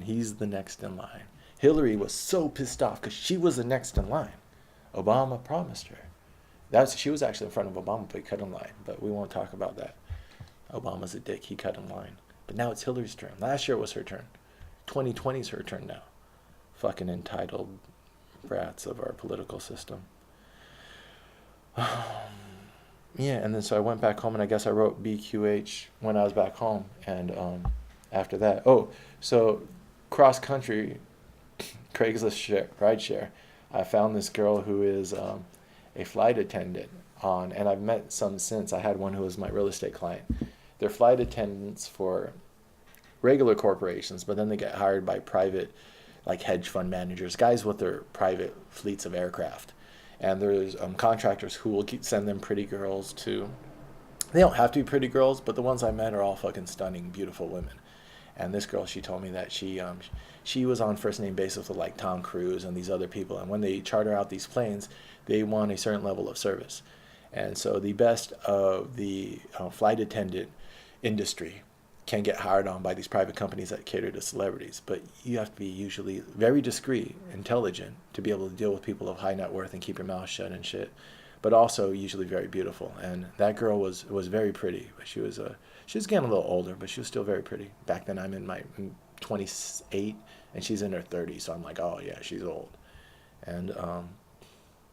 he's the next in line. Hillary was so pissed off because she was the next in line. Obama promised her. She was actually in front of Obama, but he cut in line. But we won't talk about that. Obama's a dick. He cut in line. But now it's Hillary's turn. Last year it was her turn. 2020 is her turn now. Fucking entitled brats of our political system. Yeah, and then so I went back home, and I guess I wrote BQH when I was back home. And after that, so cross country, Craigslist ride share, I found this girl who is a flight attendant and I've met some since. I had one who was my real estate client. They're flight attendants for regular corporations, but then they get hired by private, like hedge fund managers, guys with their private fleets of aircraft. And there's contractors who will send them pretty girls to, they don't have to be pretty girls, but the ones I met are all fucking stunning, beautiful women. And this girl, she told me that she was on first name basis with like Tom Cruise and these other people. And when they charter out these planes, they want a certain level of service. And so the best of the flight attendant industry can get hired on by these private companies that cater to celebrities. But you have to be usually very discreet, intelligent, to be able to deal with people of high net worth and keep your mouth shut and shit. But also usually very beautiful. And that girl was very pretty. She was getting a little older, but she was still very pretty. Back then I'm in my 28 and she's in her 30s. So I'm like, oh yeah, she's old. And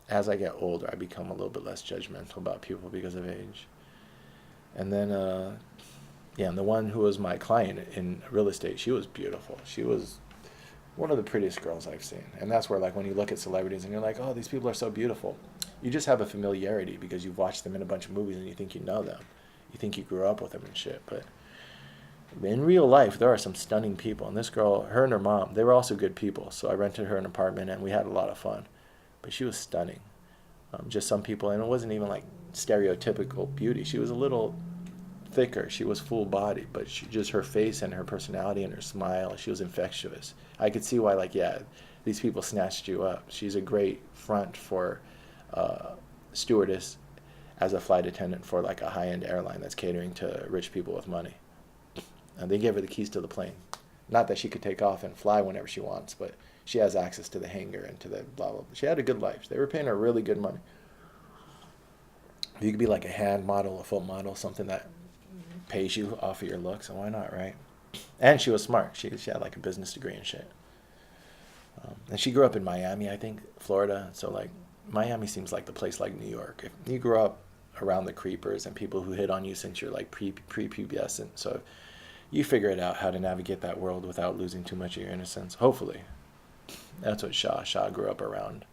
as I get older, I become a little bit less judgmental about people because of age. And then, and the one who was my client in real estate, she was beautiful. She was one of the prettiest girls I've seen. And that's where, like, when you look at celebrities and you're like, oh, these people are so beautiful, you just have a familiarity because you've watched them in a bunch of movies and you think you know them. You think you grew up with them and shit. But in real life, there are some stunning people. And this girl, her and her mom, they were also good people. So I rented her an apartment and we had a lot of fun. But she was stunning. Just some people, and it wasn't even like stereotypical beauty. She was a little thicker. She was full body, but just her face and her personality and her smile, she was infectious. I could see why, like, yeah, these people snatched you up. She's a great front for stewardess as a flight attendant for like a high-end airline that's catering to rich people with money. And they gave her the keys to the plane. Not that she could take off and fly whenever she wants, but she has access to the hangar and to the blah, blah, blah. She had a good life. They were paying her really good money. You could be like a hand model, a foot model, something that pays you off of your looks, and why not, right? And she was smart. She had like a business degree and shit. And she grew up in Miami, I think, Florida. So like Miami seems like the place like New York. If you grew up around the creepers and people who hit on you since you're like prepubescent, so you figure it out how to navigate that world without losing too much of your innocence. Hopefully, that's what Shaw grew up around.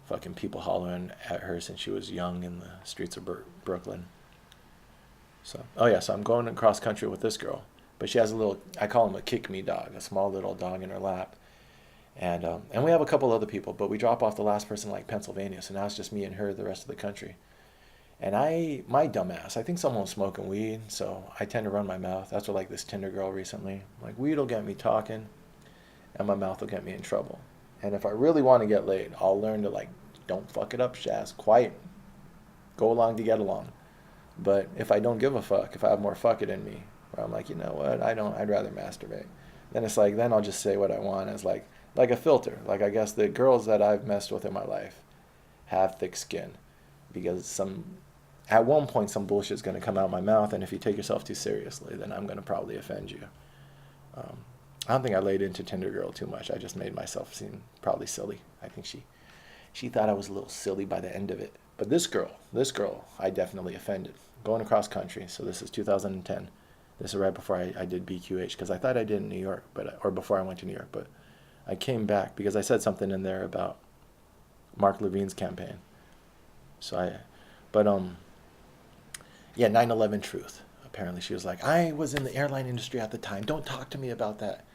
Fucking people hollering at her since she was young in the streets of Brooklyn. So, oh yeah, so I'm going across country with this girl, but she has a little, I call him a kick me dog, a small little dog in her lap. And we have a couple other people, but we drop off the last person like Pennsylvania, so now it's just me and her the rest of the country. And my dumbass, I think someone was smoking weed, so I tend to run my mouth. That's what like this Tinder girl recently. Like weed will get me talking, and my mouth will get me in trouble. And if I really want to get laid, I'll learn to like, don't fuck it up, Shaz. Quiet. Go along to get along. But if I don't give a fuck, if I have more fuck it in me, where I'm like, you know what, I'd rather masturbate. Then it's like, then I'll just say what I want as like a filter. Like I guess the girls that I've messed with in my life have thick skin because at one point some bullshit's going to come out of my mouth, and if you take yourself too seriously, then I'm going to probably offend you. I don't think I laid into Tinder girl too much. I just made myself seem probably silly. I think she thought I was a little silly by the end of it. But this girl, I definitely offended. Going across country, so this is 2010. This is right before I did BQH, because I thought I did in New York, or before I went to New York, but I came back because I said something in there about Mark Levine's campaign. Yeah, 9/11 truth. Apparently she was like, I was in the airline industry at the time. Don't talk to me about that.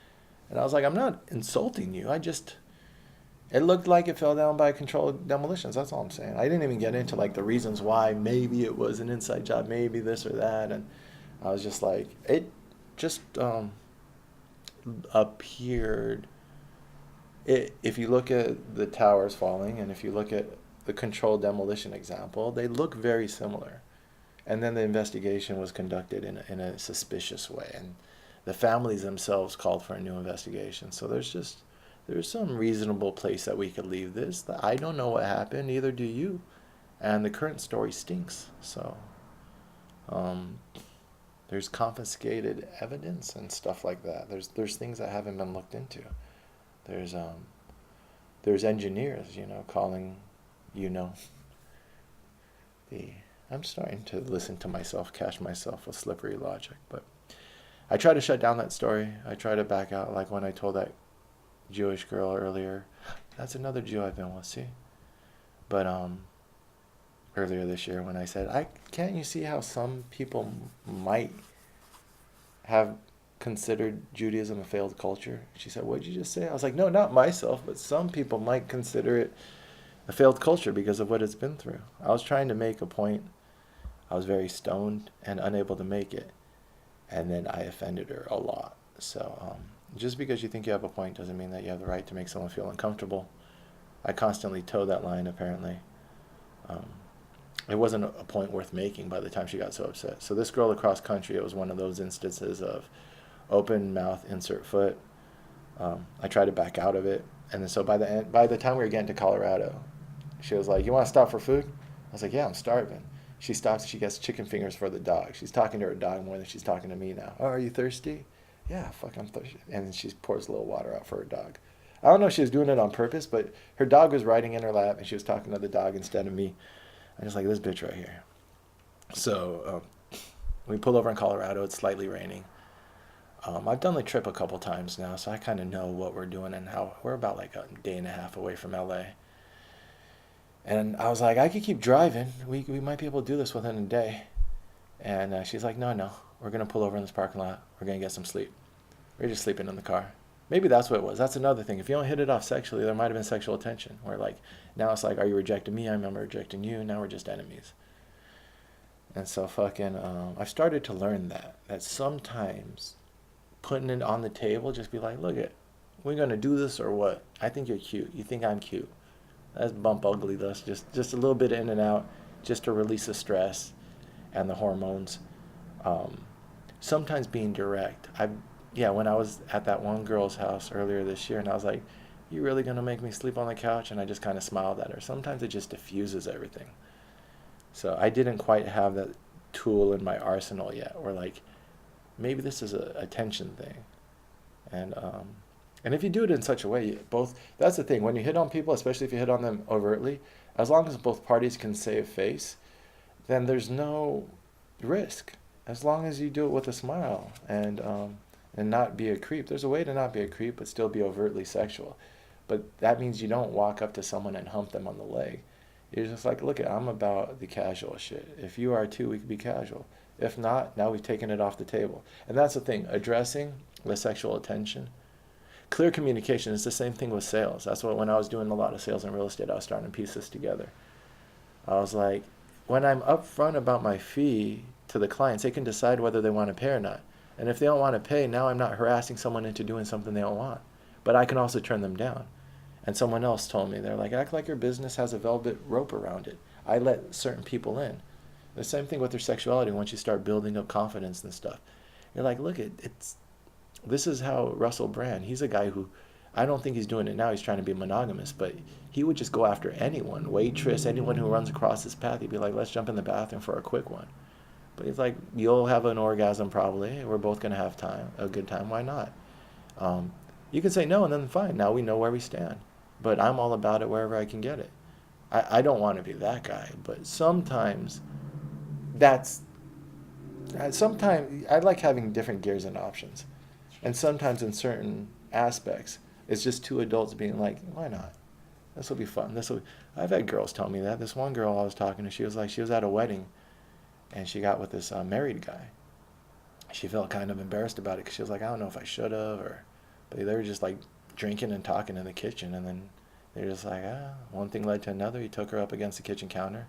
And I was like, I'm not insulting you. It looked like it fell down by controlled demolitions. That's all I'm saying. I didn't even get into like the reasons why. Maybe it was an inside job, maybe this or that. And I was just like, it just appeared. If you look at the towers falling and if you look at the controlled demolition example, they look very similar. And then the investigation was conducted in a suspicious way. And the families themselves called for a new investigation. So there's some reasonable place that we could leave this. I don't know what happened, neither do you. And the current story stinks. So there's confiscated evidence and stuff like that. There's things that haven't been looked into. There's engineers, calling, I'm starting to listen to myself, catch myself with slippery logic. But I try to shut down that story. I try to back out, like when I told that Jewish girl earlier. That's another Jew I've been with, see? But earlier this year when I said, can't you see how some people might have considered Judaism a failed culture? She said, what did you just say? I was like, no, not myself, but some people might consider it a failed culture because of what it's been through. I was trying to make a point. I was very stoned and unable to make it. And then I offended her a lot. So just because you think you have a point doesn't mean that you have the right to make someone feel uncomfortable. I constantly toe that line, apparently. It wasn't a point worth making by the time she got so upset. So this girl across country, it was one of those instances of open mouth, insert foot. I tried to back out of it. And then so by the time we were getting to Colorado, she was like, you want to stop for food? I was like, yeah, I'm starving. She stops, she gets chicken fingers for the dog. She's talking to her dog more than she's talking to me now. Oh, are you thirsty? Yeah, fuck, I'm thirsty. And then she pours a little water out for her dog. I don't know if she was doing it on purpose, but her dog was riding in her lap and she was talking to the dog instead of me. I was like, this bitch right here. So we pull over in Colorado. It's slightly raining. I've done the trip a couple times now, so I kind of know what we're doing and how we're about like a day and a half away from LA. And I was like, I could keep driving. We might be able to do this within a day. And she's like, no, we're going to pull over in this parking lot. We're going to get some sleep. We're just sleeping in the car. Maybe that's what it was. That's another thing. If you don't hit it off sexually, there might have been sexual tension. Where like, now it's like, are you rejecting me? I'm rejecting you. Now we're just enemies. And so fucking, I've started to learn that sometimes putting it on the table, just be like, look it, we're going to do this or what? I think you're cute. You think I'm cute. Let's bump ugly thus. Just a little bit in and out, just to release the stress and the hormones. Sometimes being direct. When I was at that one girl's house earlier this year, and I was like, you really going to make me sleep on the couch? And I just kind of smiled at her. Sometimes it just diffuses everything. So I didn't quite have that tool in my arsenal yet, or like, maybe this is a attention thing. And if you do it in such a way, that's the thing. When you hit on people, especially if you hit on them overtly, As long as both parties can save face, then there's no risk. As long as you do it with a smile and not be a creep. There's a way to not be a creep but still be overtly sexual. But that means you don't walk up to someone and hump them on the leg. You're just like, look, I'm about the casual shit. If you are too, we can be casual. If not, now we've taken it off the table. And that's the thing, addressing the sexual attention. Clear communication is the same thing with sales. That's what, when I was doing a lot of sales in real estate, I was starting to piece this together. I was like, when I'm upfront about my fee to the clients, they can decide whether they want to pay or not. And if they don't want to pay, now I'm not harassing someone into doing something they don't want. But I can also turn them down. And someone else told me, they're like, act like your business has a velvet rope around it. I let certain people in. The same thing with their sexuality once you start building up confidence and stuff. You're like, look, this is how Russell Brand, he's a guy who, I don't think he's doing it now, he's trying to be monogamous, but he would just go after anyone, waitress, anyone who runs across his path. He'd be like, let's jump in the bathroom for a quick one. But he's like, you'll have an orgasm probably, we're both going to have a good time, why not? You can say no and then fine, now we know where we stand. But I'm all about it wherever I can get it. I don't want to be that guy, but sometimes sometimes I like having different gears and options. And sometimes in certain aspects, it's just two adults being like, why not? This will be fun. I've had girls tell me that. This one girl I was talking to, she was at a wedding and she got with this married guy. She felt kind of embarrassed about it because she was like, I don't know if I should have, but they were just like drinking and talking in the kitchen, and then they're just like, one thing led to another. He took her up against the kitchen counter.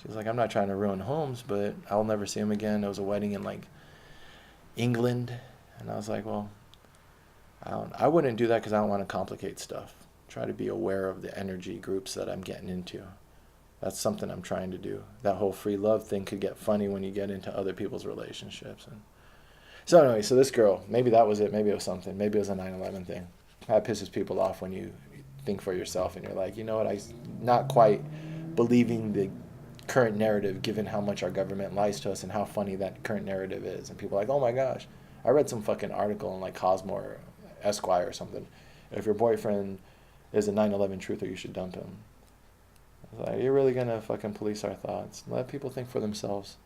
She was like, I'm not trying to ruin homes, but I'll never see him again. It was a wedding in like England. And I was like, well, I wouldn't do that because I don't want to complicate stuff. Try to be aware of the energy groups that I'm getting into. That's something I'm trying to do. That whole free love thing could get funny when you get into other people's relationships. And so anyway, so this girl, maybe that was it. Maybe it was something. Maybe it was a 9/11 thing. That pisses people off when you think for yourself and you're like, you know what, I'm not quite believing the current narrative given how much our government lies to us and how funny that current narrative is. And people are like, oh my gosh, I read some fucking article in like Cosmo or Esquire or something. If your boyfriend is a 9/11 truther, you should dump him. I was like, you're really gonna fucking police our thoughts? Let people think for themselves.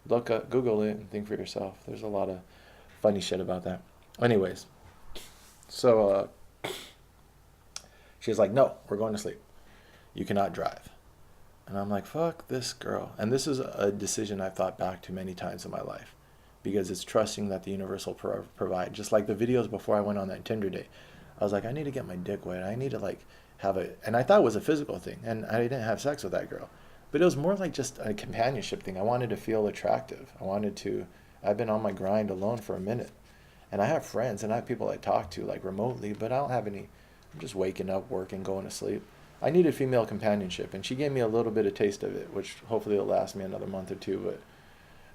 Look up, Google it and think for yourself. There's a lot of funny shit about that. Anyways, so she's like, no, we're going to sleep. You cannot drive. And I'm like, fuck this girl. And this is a decision I've thought back to many times in my life because it's trusting that the universe will provide. Just like the videos before I went on that Tinder date. I was like, I need to get my dick wet. I need to like and I thought it was a physical thing. And I didn't have sex with that girl. But it was more like just a companionship thing. I wanted to feel attractive. I've been on my grind alone for a minute. And I have friends and I have people I talk to like remotely, but I don't have any. I'm just waking up, working, going to sleep. I needed female companionship, and she gave me a little bit of taste of it, which hopefully will last me another month or two. But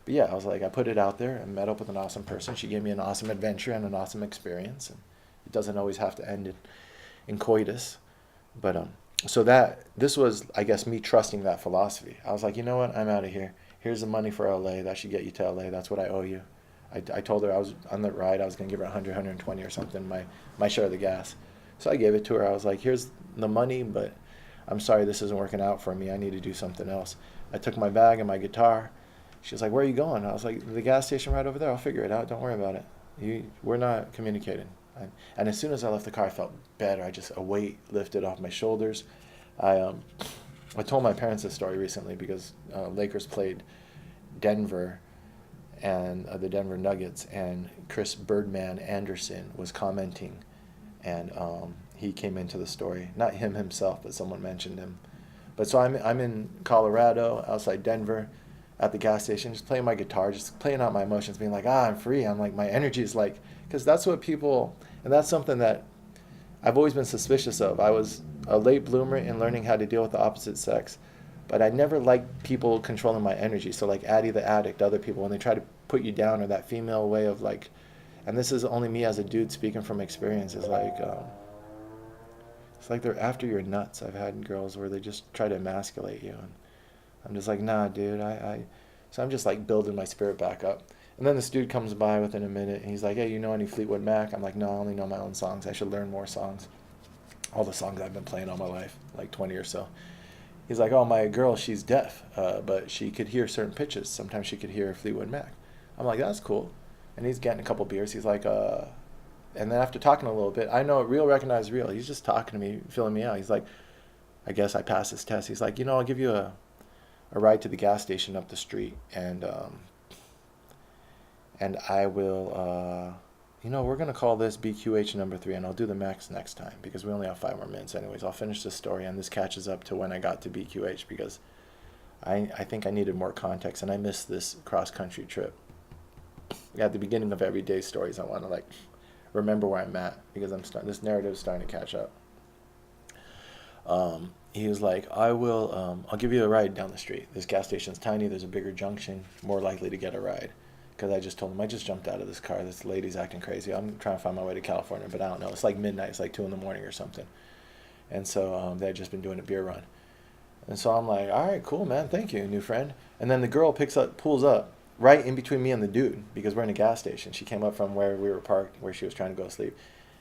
yeah, I was like, I put it out there and met up with an awesome person. She gave me an awesome adventure and an awesome experience. And it doesn't always have to end in coitus. But so this was, I guess, me trusting that philosophy. I was like, you know what? I'm out of here. Here's the money for LA. That should get you to LA. That's what I owe you. I told her I was on the ride. I was going to give her 100, 120 or something, my share of the gas. So I gave it to her. I was like, here's the money, but I'm sorry this isn't working out for me. I need to do something else. I took my bag and my guitar. She was like, where are you going? I was like, the gas station right over there. I'll figure it out. Don't worry about it. We're not communicating. And as soon as I left the car, I felt better. A weight lifted off my shoulders. I told my parents this story recently because Lakers played Denver and the Denver Nuggets, and Chris Birdman Anderson was commenting, and he came into the story. Not him himself, but someone mentioned him. But so I'm in Colorado, outside Denver, at the gas station, just playing my guitar, just playing out my emotions, being like, I'm free. I'm like, my energy is like, because that's what people, and that's something that I've always been suspicious of. I was a late bloomer in learning how to deal with the opposite sex, but I never liked people controlling my energy. So like Addie the addict, other people, when they try to put you down, or that female way of like, and this is only me as a dude speaking from experience, is like, it's like they're after your nuts. I've had girls where they just try to emasculate you, and I'm just like, nah, dude, so I'm just like building my spirit back up. And then this dude comes by within a minute, and he's like, hey, you know any Fleetwood Mac? I'm like, no, I only know my own songs. I should learn more songs. All the songs I've been playing all my life, like 20 or so. He's like, oh, my girl, she's deaf, but she could hear certain pitches. Sometimes she could hear Fleetwood Mac. I'm like, that's cool. And he's getting a couple beers. He's like, and then after talking a little bit, I know real recognize real. He's just talking to me, filling me out. He's like, I guess I passed this test. He's like, I'll give you a ride to the gas station up the street, and I will, we're gonna call this BQH number 3, and I'll do the max next time because we only have 5 more minutes. Anyways, I'll finish this story, and this catches up to when I got to BQH because I think I needed more context, and I missed this cross country trip. At the beginning of everyday stories, I want to like remember where I'm at because this narrative is starting to catch up. He was like, I'll give you a ride down the street. This gas station's tiny. There's a bigger junction, more likely to get a ride. Because I just told him, I just jumped out of this car. This lady's acting crazy. I'm trying to find my way to California, but I don't know. It's like midnight. It's like 2 in the morning or something. And so they had just been doing a beer run. And so I'm like, all right, cool, man. Thank you, new friend. And then the girl pulls up right in between me and the dude because we're in a gas station. She came up from where we were parked, where she was trying to go to sleep.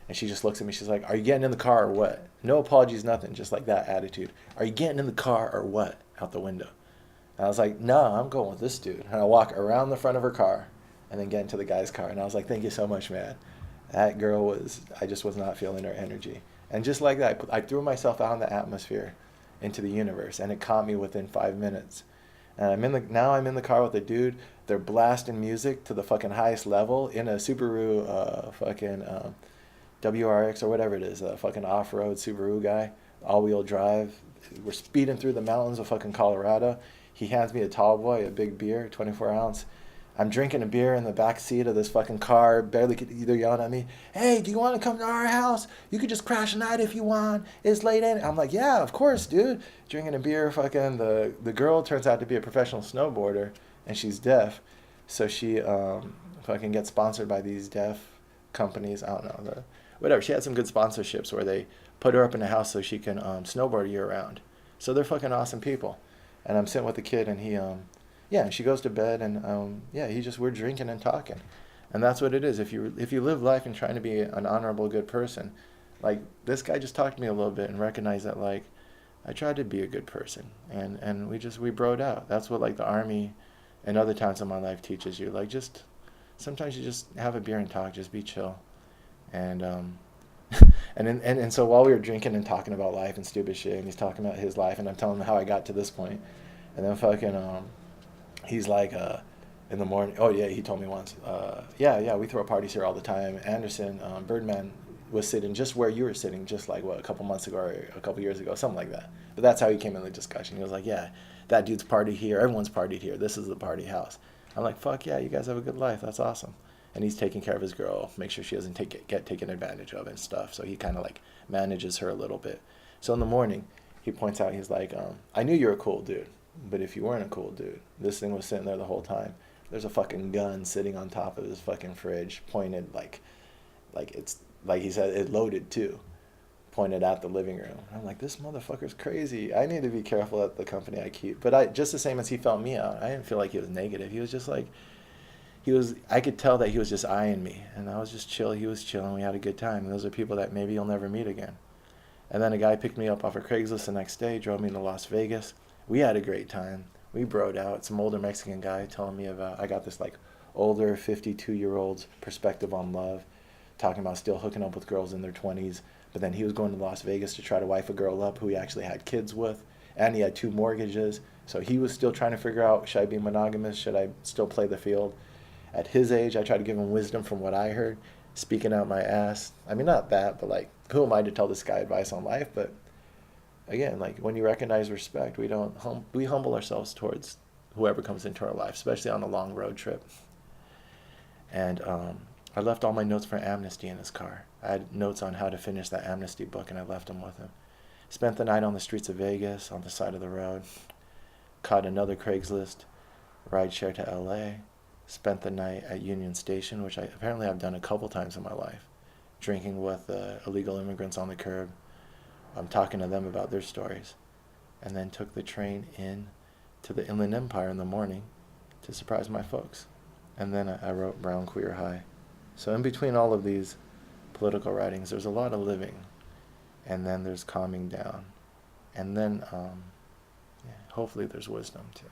And she just looks at me. She's like, are you getting in the car or what? No apologies, nothing. Just like that attitude. Are you getting in the car or what? Out the window. And I was like, no, I'm going with this dude. And I walk around the front of her car and then get into the guy's car. And I was like, thank you so much, man. That girl I just was not feeling her energy. And just like that, I threw myself out in the atmosphere into the universe. And it caught me within 5 minutes. And now I'm in the car with a dude. They're blasting music to the fucking highest level in a Subaru WRX or whatever it is, a fucking off-road Subaru guy, all-wheel drive. We're speeding through the mountains of fucking Colorado. He hands me a tall boy, a big beer, 24 ounce. I'm drinking a beer in the back seat of this fucking car, barely could either yelling at me, hey, do you want to come to our house? You could just crash a night if you want. It's late in. I'm like, yeah, of course, dude. Drinking a beer, fucking the girl turns out to be a professional snowboarder, and she's deaf. So she fucking gets sponsored by these deaf companies. I don't know, whatever. She had some good sponsorships where they put her up in a house so she can snowboard year round. So they're fucking awesome people. And I'm sitting with the kid, and he, and she goes to bed, and we're drinking and talking, and that's what it is. If you live life and trying to be an honorable, good person, like this guy just talked to me a little bit and recognized that like I tried to be a good person, and we broed out. That's what like the army and other times in my life teaches you. Like just sometimes you just have a beer and talk, just be chill. And and so while we were drinking and talking about life and stupid shit, and he's talking about his life, and I'm telling him how I got to this point, and then fucking he's like in the morning, oh yeah, he told me once, we throw parties here all the time. Anderson, Birdman was sitting just where you were sitting, just like a couple months ago or a couple years ago, something like that. But that's how he came in the discussion. He was like, yeah, that dude's partied here, everyone's partied here, this is the party house. I'm like, fuck yeah, you guys have a good life, that's awesome. And he's taking care of his girl, make sure she doesn't get taken advantage of and stuff. So he kind of like manages her a little bit. So in the morning, he points out, he's like, I knew you were a cool dude, but if you weren't a cool dude, this thing was sitting there the whole time. There's a fucking gun sitting on top of his fucking fridge, pointed like it's, like he said, it loaded too, pointed at the living room. I'm like, this motherfucker's crazy. I need to be careful at the company I keep. But just the same as he felt me out, I didn't feel like he was negative. He was just like, I could tell that he was just eyeing me, and I was just chill. He was chilling. We had a good time. And those are people that maybe you'll never meet again. And then a guy picked me up off of Craigslist the next day, drove me to Las Vegas. We had a great time. We broed out. Some older Mexican guy telling me about, I got this like older 52-year-old's perspective on love, talking about still hooking up with girls in their 20s. But then he was going to Las Vegas to try to wife a girl up who he actually had kids with, and he had 2 mortgages. So he was still trying to figure out, should I be monogamous? Should I still play the field? At his age, I tried to give him wisdom from what I heard, speaking out my ass. I mean, not that, but like, who am I to tell this guy advice on life? But again, like when you recognize respect, we humble ourselves towards whoever comes into our life, especially on a long road trip. And I left all my notes for Amnesty in his car. I had notes on how to finish that Amnesty book, and I left them with him. Spent the night on the streets of Vegas, on the side of the road. Caught another Craigslist rideshare to LA. Spent the night at Union Station, which apparently I've done a couple times in my life, drinking with illegal immigrants on the curb. I'm talking to them about their stories. And then took the train in to the Inland Empire in the morning to surprise my folks. And then I wrote Brown Queer High. So in between all of these political writings, there's a lot of living. And then there's calming down. And then Yeah, hopefully there's wisdom too.